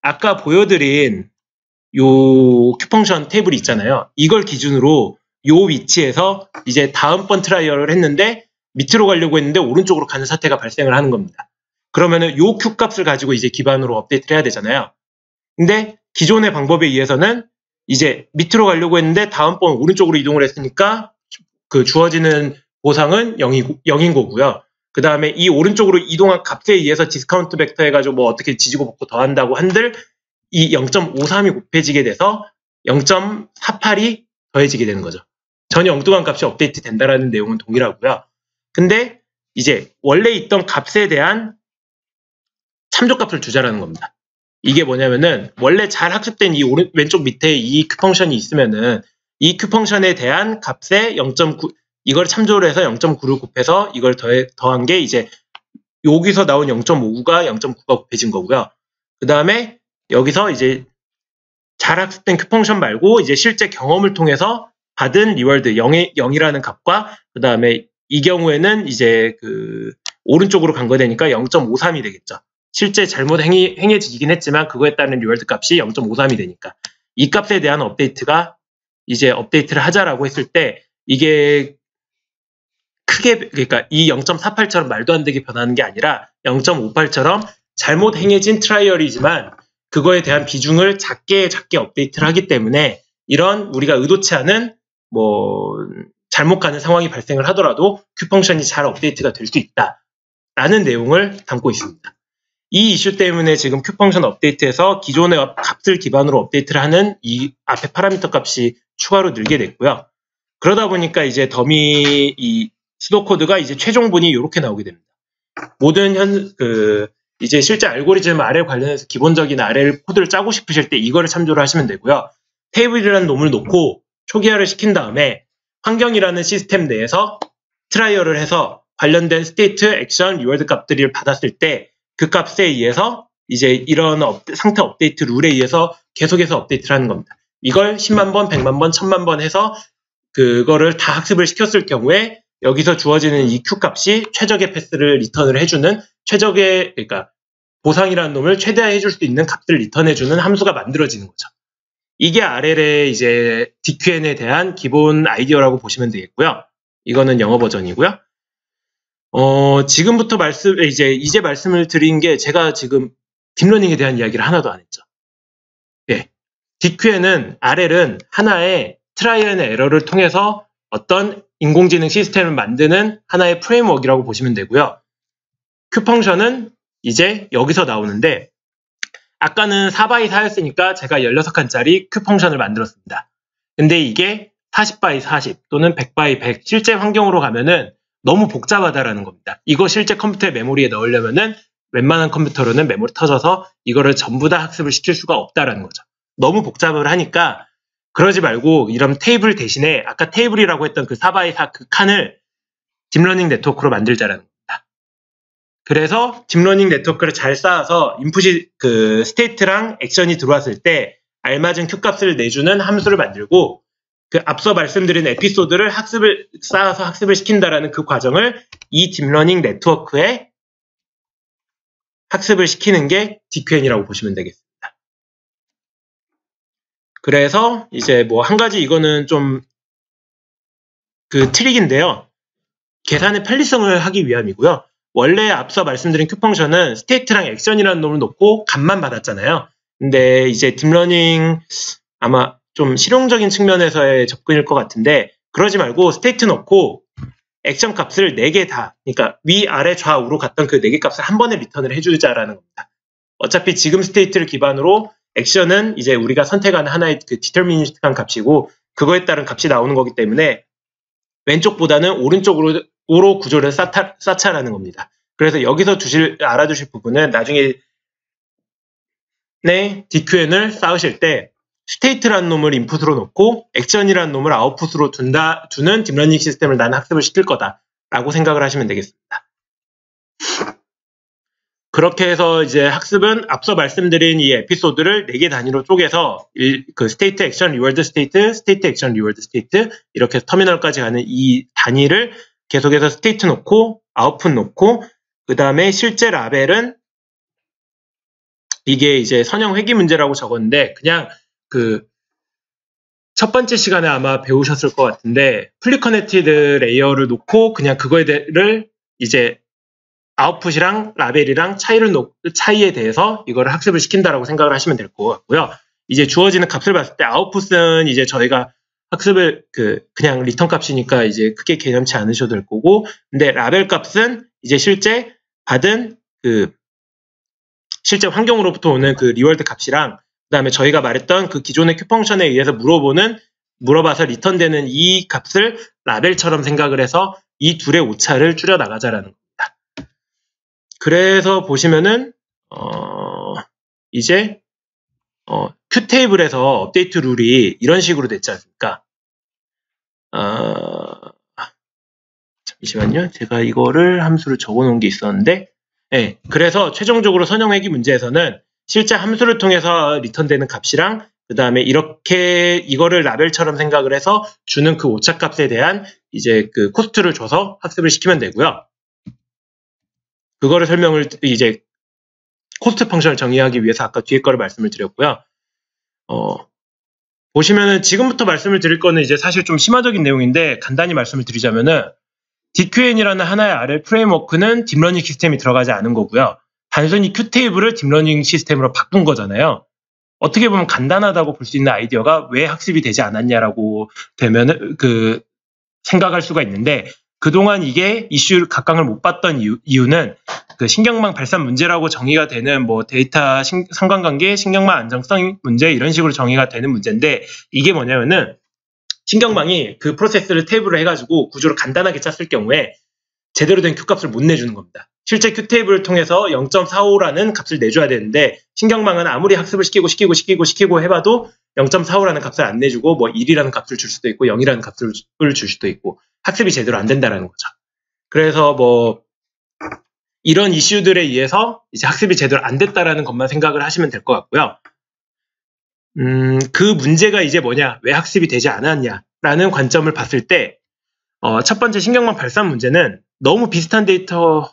아까 보여드린 요 큐펑션 테이블이 있잖아요. 이걸 기준으로 요 위치에서 이제 다음번 트라이얼을 했는데 밑으로 가려고 했는데 오른쪽으로 가는 사태가 발생을 하는 겁니다. 그러면은 요 Q 값을 가지고 이제 기반으로 업데이트를 해야 되잖아요. 근데 기존의 방법에 의해서는 이제 밑으로 가려고 했는데 다음번 오른쪽으로 이동을 했으니까 그 주어지는 보상은 0인 거고요. 그 다음에 이 오른쪽으로 이동한 값에 의해서 디스카운트 벡터 해가지고 뭐 어떻게 지지고 볶고 더한다고 한들 이 0.53이 곱해지게 돼서 0.48이 더해지게 되는 거죠. 전혀 엉뚱한 값이 업데이트 된다라는 내용은 동일하고요. 근데 이제 원래 있던 값에 대한 참조값을 주자라는 겁니다. 이게 뭐냐면은 원래 잘 학습된 이 왼쪽 밑에 이 Q 펑션이 있으면은 이 Q 펑션에 대한 값에 0.9 이걸 참조를 해서 0.9를 곱해서 이걸 더한 게 이제 여기서 나온 0.5가 0.9가 곱해진 거고요. 그 다음에 여기서 이제 잘 학습된 Q 펑션 말고 이제 실제 경험을 통해서 받은 리월드 0이라는 값과 그 다음에 이 경우에는 이제 그 오른쪽으로 간 거 되니까 0.53이 되겠죠. 실제 잘못 행해지긴 했지만 그거에 따른 리월드 값이 0.53이 되니까 이 값에 대한 업데이트가 이제 업데이트를 하자라고 했을 때 이게 크게 그러니까 이 0.48처럼 말도 안 되게 변하는 게 아니라 0.58처럼 잘못 행해진 트라이얼이지만 그거에 대한 비중을 작게 업데이트를 하기 때문에 이런 우리가 의도치 않은 뭐 잘못 가는 상황이 발생을 하더라도 Q 펑션이 잘 업데이트가 될 수 있다라는 내용을 담고 있습니다. 이 이슈 때문에 지금 Q 펑션 업데이트에서 기존의 값을 기반으로 업데이트를 하는 이 앞에 파라미터 값이 추가로 늘게 됐고요. 그러다 보니까 이제 더미 이 수도 코드가 이제 최종본이 이렇게 나오게 됩니다. 모든 이제 실제 알고리즘 R 관련해서 기본적인 R 코드를 짜고 싶으실 때 이거를 참조를 하시면 되고요. 테이블이라는 놈을 놓고 초기화를 시킨 다음에 환경이라는 시스템 내에서 트라이얼을 해서 관련된 스테이트, 액션, 리워드 값들을 받았을 때 그 값에 의해서 이제 이런 상태 업데이트 룰에 의해서 계속해서 업데이트를 하는 겁니다. 이걸 10만 번, 100만 번, 1000만 번 해서 그거를 다 학습을 시켰을 경우에 여기서 주어지는 이 Q 값이 최적의 패스를 리턴을 해주는 최적의 그러니까 보상이라는 놈을 최대화해 줄 수 있는 값을 리턴해 주는 함수가 만들어지는 거죠. 이게 RL의 이제 DQN에 대한 기본 아이디어라고 보시면 되겠고요. 이거는 영어 버전이고요. 지금부터 이제 말씀을 드린 게 제가 지금 딥러닝에 대한 이야기를 하나도 안 했죠. 예. DQN은 RL은 하나의 트라이얼 앤 에러를 통해서 어떤 인공지능 시스템을 만드는 하나의 프레임워크라고 보시면 되고요. Q 펑션은 이제 여기서 나오는데 아까는 4x4였으니까 제가 16칸짜리 Q 펑션을 만들었습니다. 근데 이게 40x40 또는 100x100 실제 환경으로 가면은 너무 복잡하다라는 겁니다. 이거 실제 컴퓨터의 메모리에 넣으려면은 웬만한 컴퓨터로는 메모리 터져서 이거를 전부 다 학습을 시킬 수가 없다라는 거죠. 너무 복잡을 하니까 그러지 말고 이런 테이블 대신에 아까 테이블이라고 했던 그 4x4 그 칸을 딥러닝 네트워크로 만들자라는 겁니다. 그래서 딥러닝 네트워크를 잘 쌓아서 인풋이 그 스테이트랑 액션이 들어왔을 때 알맞은 Q 값을 내주는 함수를 만들고 그 앞서 말씀드린 에피소드를 쌓아서 학습을 시킨다라는 그 과정을 이 딥러닝 네트워크에 학습을 시키는 게 DQN이라고 보시면 되겠습니다. 그래서 이제 뭐 한 가지 이거는 좀 그 트릭인데요. 계산의 편리성을 하기 위함이고요. 원래 앞서 말씀드린 Q 펑션은 스테이트랑 액션이라는 놈을 놓고 값만 받았잖아요. 근데 이제 딥러닝 아마 좀 실용적인 측면에서의 접근일 것 같은데 그러지 말고 스테이트 넣고 액션 값을 4개 다 그러니까 위, 아래, 좌우로 갔던 그 4개 값을 한 번에 리턴을 해주자라는 겁니다. 어차피 지금 스테이트를 기반으로 액션은 이제 우리가 선택하는 하나의 그 디터미니스틱한 값이고 그거에 따른 값이 나오는 거기 때문에 왼쪽보다는 오른쪽으로 구조를 쌓자라는 겁니다. 그래서 여기서 알아두실 부분은 나중에 DQN을 쌓으실 때 스테이트라는 놈을 인풋으로 놓고 액션이라는 놈을 아웃풋으로 두는 딥러닝 시스템을 나는 학습을 시킬 거다라고 생각을 하시면 되겠습니다. 그렇게 해서 이제 학습은 앞서 말씀드린 이 에피소드를 4개 단위로 쪼개서 그 스테이트 액션 리워드 스테이트, 스테이트 액션 리워드 스테이트 이렇게 터미널까지 가는 이 단위를 계속해서 스테이트 놓고 아웃풋 놓고 그 다음에 실제 라벨은 이게 이제 선형 회귀 문제라고 적었는데 그냥 그 첫 번째 시간에 아마 배우셨을 것 같은데 플리 커넥티드 레이어를 놓고 그냥 그거를 이제 아웃풋이랑 라벨이랑 차이에 대해서 이거를 학습을 시킨다라고 생각을 하시면 될 것 같고요. 이제 주어지는 값을 봤을 때 아웃풋은 이제 저희가 학습을 그냥 리턴 값이니까 이제 크게 개념치 않으셔도 될 거고, 근데 라벨 값은 이제 실제 받은 실제 환경으로부터 오는 그 리월드 값이랑 그다음에 저희가 말했던 그 기존의 큐 펑션에 의해서 물어봐서 리턴되는 이 값을 라벨처럼 생각을 해서 이 둘의 오차를 줄여 나가자라는 겁니다. 그래서 보시면은 이제 큐 테이블에서 업데이트 룰이 이런 식으로 됐지 않습니까? 잠시만요. 제가 이거를 함수를 적어 놓은 게 있었는데, 네, 그래서 최종적으로 선형 회귀 문제에서는 실제 함수를 통해서 리턴되는 값이랑 그 다음에 이거를 라벨처럼 생각을 해서 주는 그 오차 값에 대한 이제 그 코스트를 줘서 학습을 시키면 되고요. 그거를 이제 코스트 펑션을 정의하기 위해서 아까 뒤에 거를 말씀을 드렸고요. 보시면은 지금부터 말씀을 드릴 거는 이제 사실 좀 심화적인 내용인데 간단히 말씀을 드리자면은 DQN이라는 하나의 RL 프레임워크는 딥러닝 시스템이 들어가지 않은 거고요. 단순히 큐테이블을 딥러닝 시스템으로 바꾼 거잖아요. 어떻게 보면 간단하다고 볼 수 있는 아이디어가 왜 학습이 되지 않았냐라고 되면은 생각할 수가 있는데, 그동안 이게 이슈를 각광을 못 받던 이유는 그 신경망 발산 문제라고 정의가 되는 뭐 데이터 상관관계, 신경망 안정성 문제 이런 식으로 정의가 되는 문제인데, 이게 뭐냐면은 신경망이 그 프로세스를 테이블로 해가지고 구조를 간단하게 짰을 경우에 제대로 된 Q값을 못 내주는 겁니다. 실제 Q테이블을 통해서 0.45라는 값을 내줘야 되는데 신경망은 아무리 학습을 시키고 해봐도 0.45라는 값을 안 내주고 뭐 1이라는 값을 줄 수도 있고 0이라는 값을 줄 수도 있고 학습이 제대로 안 된다는 거죠. 그래서 뭐 이런 이슈들에 의해서 이제 학습이 제대로 안 됐다라는 것만 생각을 하시면 될 것 같고요. 그 문제가 이제 뭐냐, 왜 학습이 되지 않았냐라는 관점을 봤을 때 첫 번째 신경망 발산 문제는 너무 비슷한 데이터,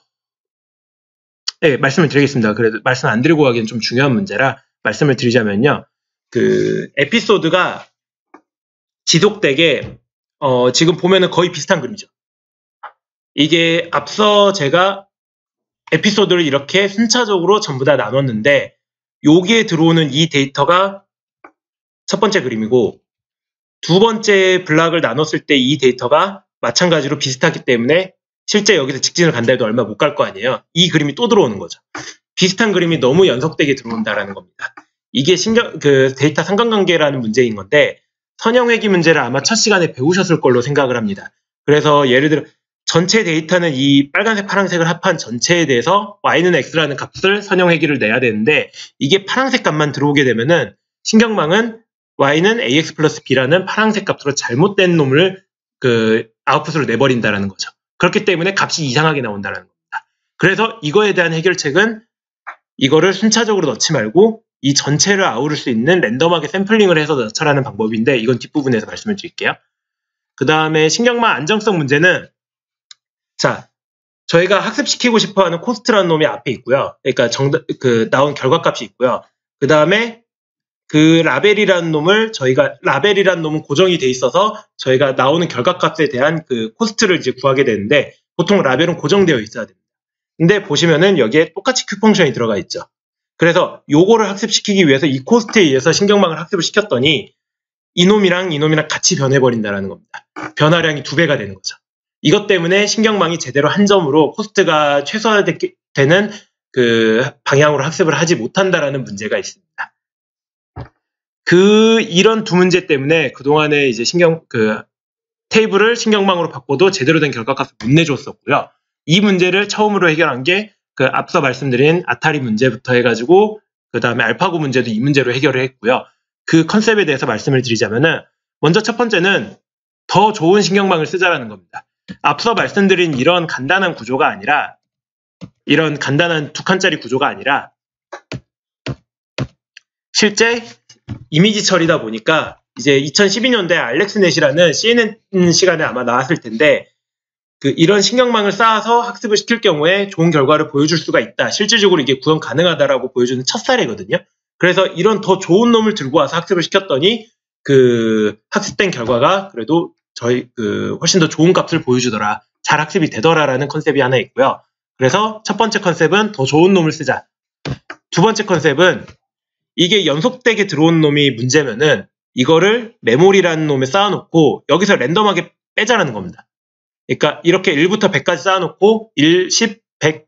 네, 말씀을 드리겠습니다. 그래도 말씀 안 드리고 가기엔 좀 중요한 문제라 말씀을 드리자면요. 그 에피소드가 지속되게 지금 보면은 거의 비슷한 그림이죠. 이게 앞서 제가 에피소드를 이렇게 순차적으로 전부 다 나눴는데 여기에 들어오는 이 데이터가 첫 번째 그림이고 두 번째 블락을 나눴을 때 이 데이터가 마찬가지로 비슷하기 때문에 실제 여기서 직진을 간다 해도 얼마 못 갈 거 아니에요. 이 그림이 또 들어오는 거죠. 비슷한 그림이 너무 연속되게 들어온다라는 겁니다. 이게 데이터 상관관계라는 문제인 건데 선형회귀 문제를 아마 첫 시간에 배우셨을 걸로 생각을 합니다. 그래서 예를 들어 전체 데이터는 이 빨간색 파란색을 합한 전체에 대해서 y는 x라는 값을 선형회귀를 내야 되는데 이게 파란색 값만 들어오게 되면은 신경망은 y는 ax 플러스 b라는 파란색 값으로 잘못된 놈을 아웃풋으로 내버린다라는 거죠. 그렇기 때문에 값이 이상하게 나온다는 겁니다. 그래서 이거에 대한 해결책은 이거를 순차적으로 넣지 말고 이 전체를 아우를 수 있는 랜덤하게 샘플링을 해서 넣자라는 방법인데 이건 뒷부분에서 말씀을 드릴게요. 그 다음에 신경망 안정성 문제는 자, 저희가 학습시키고 싶어하는 코스트라는 놈이 앞에 있고요. 그러니까 나온 결과값이 있고요. 그 다음에 그 라벨이라는 놈은 고정이 돼 있어서 저희가 나오는 결과값에 대한 그 코스트를 이제 구하게 되는데 보통 라벨은 고정되어 있어야 됩니다. 근데 보시면은 여기에 똑같이 큐 펑션이 들어가 있죠. 그래서 요거를 학습시키기 위해서 이 코스트에 의해서 신경망을 학습을 시켰더니 이놈이랑 같이 변해버린다는 겁니다. 변화량이 2배가 되는 거죠. 이것 때문에 신경망이 제대로 한 점으로 코스트가 최소화되는 그 방향으로 학습을 하지 못한다라는 문제가 있습니다. 이런 두 문제 때문에 그동안에 이제 테이블을 신경망으로 바꿔도 제대로 된 결과값을 못 내줬었고요. 이 문제를 처음으로 해결한 게 앞서 말씀드린 아타리 문제부터 해가지고 그 다음에 알파고 문제도 이 문제로 해결을 했고요. 그 컨셉에 대해서 말씀을 드리자면은 먼저 첫 번째는 더 좋은 신경망을 쓰자라는 겁니다. 앞서 말씀드린 이런 간단한 구조가 아니라 이런 간단한 2칸짜리 구조가 아니라 실제 이미지 처리다 보니까 이제 2012년도에 알렉스넷이라는 CNN 시간에 아마 나왔을 텐데 이런 신경망을 쌓아서 학습을 시킬 경우에 좋은 결과를 보여줄 수가 있다. 실질적으로 이게 구현 가능하다라고 보여주는 첫 사례거든요. 그래서 이런 더 좋은 놈을 들고 와서 학습을 시켰더니 학습된 결과가 그래도 훨씬 더 좋은 값을 보여주더라. 잘 학습이 되더라라는 컨셉이 하나 있고요. 그래서 첫 번째 컨셉은 더 좋은 놈을 쓰자. 두 번째 컨셉은 이게 연속되게 들어온 놈이 문제면은 이거를 메모리라는 놈에 쌓아놓고 여기서 랜덤하게 빼자라는 겁니다. 그러니까 이렇게 1부터 100까지 쌓아놓고 1, 10, 100,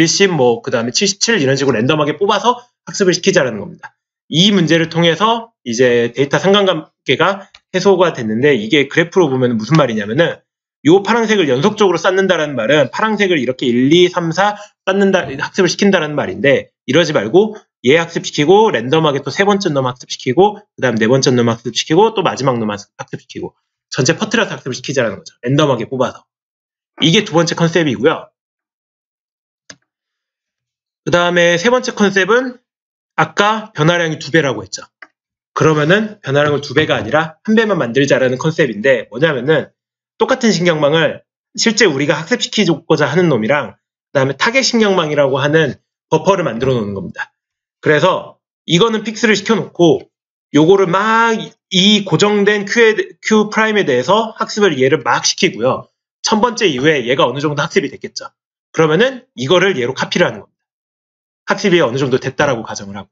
10, 그 다음에 77 이런 식으로 랜덤하게 뽑아서 학습을 시키자라는 겁니다. 이 문제를 통해서 이제 데이터 상관관계가 해소가 됐는데 이게 그래프로 보면 무슨 말이냐면은 요 파란색을 연속적으로 쌓는다라는 말은 파란색을 이렇게 1, 2, 3, 4 쌓는다, 학습을 시킨다라는 말인데 이러지 말고 얘 학습시키고 랜덤하게 또 세 번째 놈 학습시키고 그 다음 네 번째 놈 학습시키고 또 마지막 놈 학습시키고 전체 퍼트려서 학습을 시키자라는 거죠. 랜덤하게 뽑아서. 이게 두 번째 컨셉이고요. 그 다음에 세 번째 컨셉은 아까 변화량이 2배라고 했죠. 그러면은 변화량을 2배가 아니라 1배만 만들자라는 컨셉인데 뭐냐면은 똑같은 신경망을 실제 우리가 학습시키고자 하는 놈이랑 그 다음에 타겟 신경망이라고 하는 버퍼를 만들어 놓는 겁니다. 그래서 이거는 픽스를 시켜놓고 요거를 막 이 고정된 Q 프라임에 대해서 학습을 얘를 막 시키고요. 1000번째 이후에 얘가 어느 정도 학습이 됐겠죠. 그러면은 이거를 얘로 카피를 하는 겁니다. 학습이 어느 정도 됐다라고 가정을 하고요.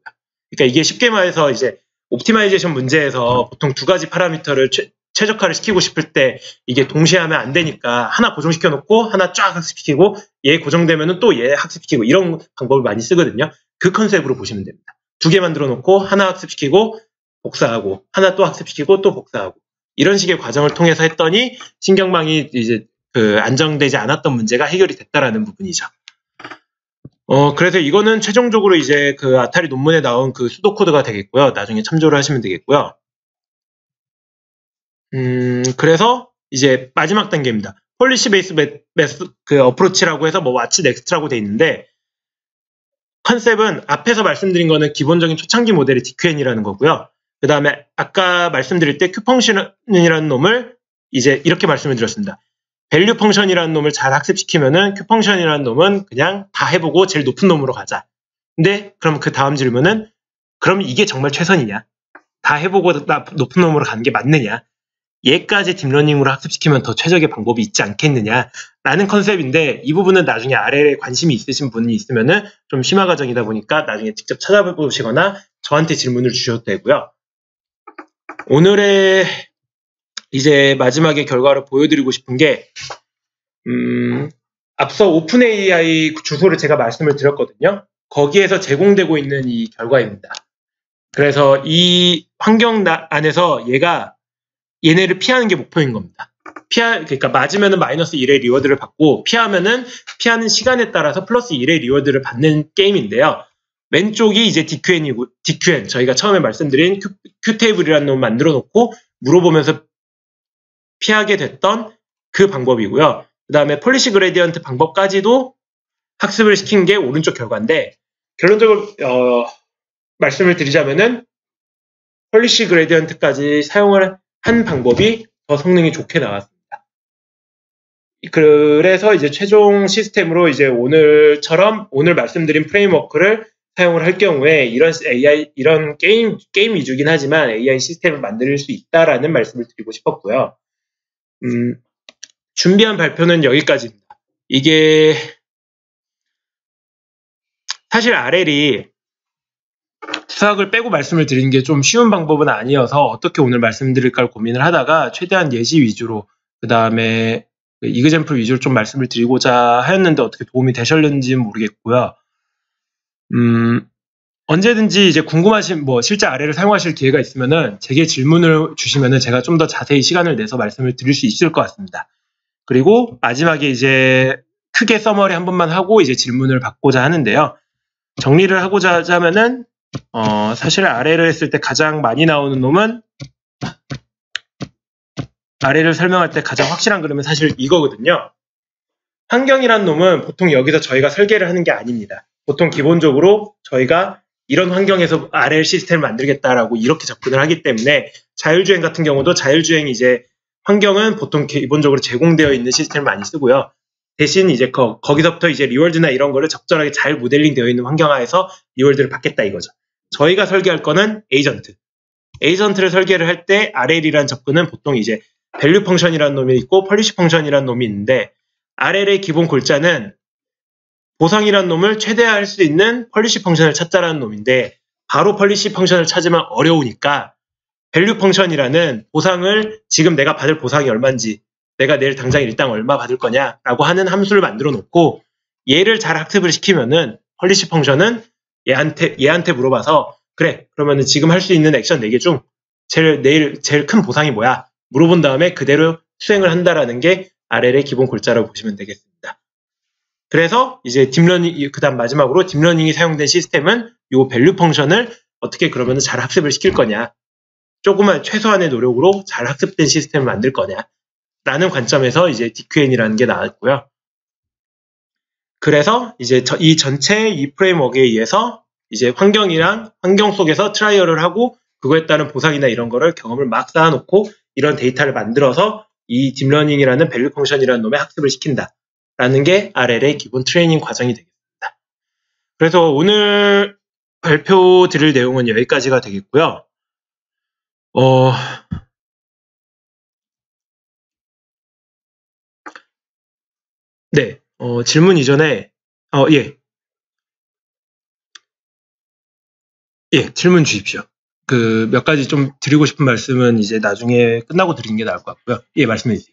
그러니까 이게 쉽게 말해서 이제 옵티마이제이션 문제에서 보통 두 가지 파라미터를 최적화를 시키고 싶을 때 이게 동시에 하면 안 되니까 하나 고정시켜 놓고 하나 쫙 학습시키고 얘 고정되면은 또 얘 학습시키고 이런 방법을 많이 쓰거든요. 그 컨셉으로 보시면 됩니다. 2개 만들어 놓고 하나 학습시키고 복사하고 하나 또 학습시키고 또 복사하고 이런 식의 과정을 통해서 했더니 신경망이 이제 그 안정되지 않았던 문제가 해결이 됐다라는 부분이죠. 그래서 이거는 최종적으로 이제 그 아타리 논문에 나온 그 수도 코드가 되겠고요. 나중에 참조를 하시면 되겠고요. 그래서 이제 마지막 단계입니다. 폴리시 베이스 그 어프로치라고 해서 뭐 왓츠 넥스트라고 돼 있는데 컨셉은 앞에서 말씀드린 거는 기본적인 초창기 모델의 DQN이라는 거고요. 그 다음에 아까 말씀드릴 때 Q펑션이라는 놈을 이제 이렇게 말씀을 드렸습니다. 밸류 펑션이라는 놈을 잘 학습시키면은 Q펑션이라는 놈은 그냥 다 해보고 제일 높은 놈으로 가자. 근데 그럼 그 다음 질문은 그럼 이게 정말 최선이냐? 다 해보고 높은 놈으로 가는 게 맞느냐? 얘까지 딥러닝으로 학습시키면 더 최적의 방법이 있지 않겠느냐? 라는 컨셉인데 이 부분은 나중에 RL에 관심이 있으신 분이 있으면은 좀 심화 과정이다 보니까 나중에 직접 찾아보시거나 저한테 질문을 주셔도 되고요. 오늘의 이제 마지막에 결과를 보여드리고 싶은 게 앞서 오픈 AI 주소를 제가 말씀을 드렸거든요. 거기에서 제공되고 있는 이 결과입니다. 그래서 이 환경 안에서 얘네를 피하는 게 목표인 겁니다. 그러니까 맞으면은 마이너스 1의 리워드를 받고 피하면은 피하는 시간에 따라서 플러스 1의 리워드를 받는 게임인데요. 왼쪽이 이제 DQN이고 DQN 저희가 처음에 말씀드린 Q테이블이라는 놈을 만들어 놓고 물어보면서 피하게 됐던 그 방법이고요. 그 다음에 폴리시 그레디언트 방법까지도 학습을 시킨 게 오른쪽 결과인데 결론적으로 말씀을 드리자면은 폴리시 그레디언트까지 사용을 한 방법이 더 성능이 좋게 나왔습니다. 그래서 이제 최종 시스템으로 이제 오늘 말씀드린 프레임워크를 사용을 할 경우에 이런 게임 위주긴 하지만 AI 시스템을 만들 수 있다라는 말씀을 드리고 싶었고요. 준비한 발표는 여기까지입니다. 이게 사실 RL이 수학을 빼고 말씀을 드리는 게 좀 쉬운 방법은 아니어서 어떻게 오늘 말씀드릴까 고민을 하다가 최대한 예시 위주로 그 다음에 이그젬플 위주로 좀 말씀을 드리고자 하였는데 어떻게 도움이 되셨는지는 모르겠고요. 언제든지 이제 궁금하신 실제 RL을 사용하실 기회가 있으면은 제게 질문을 주시면은 제가 좀 더 자세히 시간을 내서 말씀을 드릴 수 있을 것 같습니다. 그리고 마지막에 이제 크게 서머리 한 번만 하고 이제 질문을 받고자 하는데요. 정리를 하고자 하자면은 사실 RL을 했을 때 가장 많이 나오는 놈은 RL을 설명할 때 가장 확실한 그림은 사실 이거거든요. 환경이란 놈은 보통 여기서 저희가 설계를 하는 게 아닙니다. 보통 기본적으로 저희가 이런 환경에서 RL 시스템을 만들겠다라고 이렇게 접근을 하기 때문에 자율주행 같은 경우도 자율주행 이제 환경은 보통 기본적으로 제공되어 있는 시스템을 많이 쓰고요. 대신 이제 거기서부터 이제 리월드나 이런 거를 적절하게 잘 모델링 되어 있는 환경 하에서 리월드를 받겠다 이거죠. 저희가 설계할 거는 에이전트. 에이전트를 설계를 할 때 RL이라는 접근은 보통 이제 밸류 펑션이라는 놈이 있고 폴리시 펑션이라는 놈이 있는데 RL의 기본 골자는 보상이란 놈을 최대화할 수 있는 펄리시 펑션을 찾자라는 놈인데 바로 펄리시 펑션을 찾으면 어려우니까 밸류 펑션이라는 보상을 지금 내가 받을 보상이 얼마인지 내가 내일 당장 일당 얼마 받을 거냐라고 하는 함수를 만들어 놓고 얘를 잘 학습을 시키면은 펄리시 펑션은 얘한테 물어봐서 그래 그러면은 지금 할 수 있는 액션 4개 중 제일 큰 보상이 뭐야 물어본 다음에 그대로 수행을 한다라는 게 RL의 기본 골자라고 보시면 되겠습니다. 그래서 이제 딥러닝 그다음 마지막으로 딥러닝이 사용된 시스템은 이 밸류 펑션을 어떻게 그러면 잘 학습을 시킬 거냐 조그만 최소한의 노력으로 잘 학습된 시스템을 만들 거냐라는 관점에서 이제 DQN이라는 게 나왔고요. 그래서 이제 이 전체 이 프레임워크에 의해서 이제 환경 속에서 트라이얼을 하고 그거에 따른 보상이나 이런 거를 경험을 막 쌓아놓고 이런 데이터를 만들어서 이 딥러닝이라는 밸류 펑션이라는 놈의 학습을 시킨다라는 게 RL의 기본 트레이닝 과정이 되겠습니다. 그래서 오늘 발표 드릴 내용은 여기까지가 되겠고요. 네, 질문 이전에 질문 주십시오. 그 몇 가지 좀 드리고 싶은 말씀은 이제 나중에 끝나고 드리는 게 나을 것 같고요. 예, 말씀해 주세요.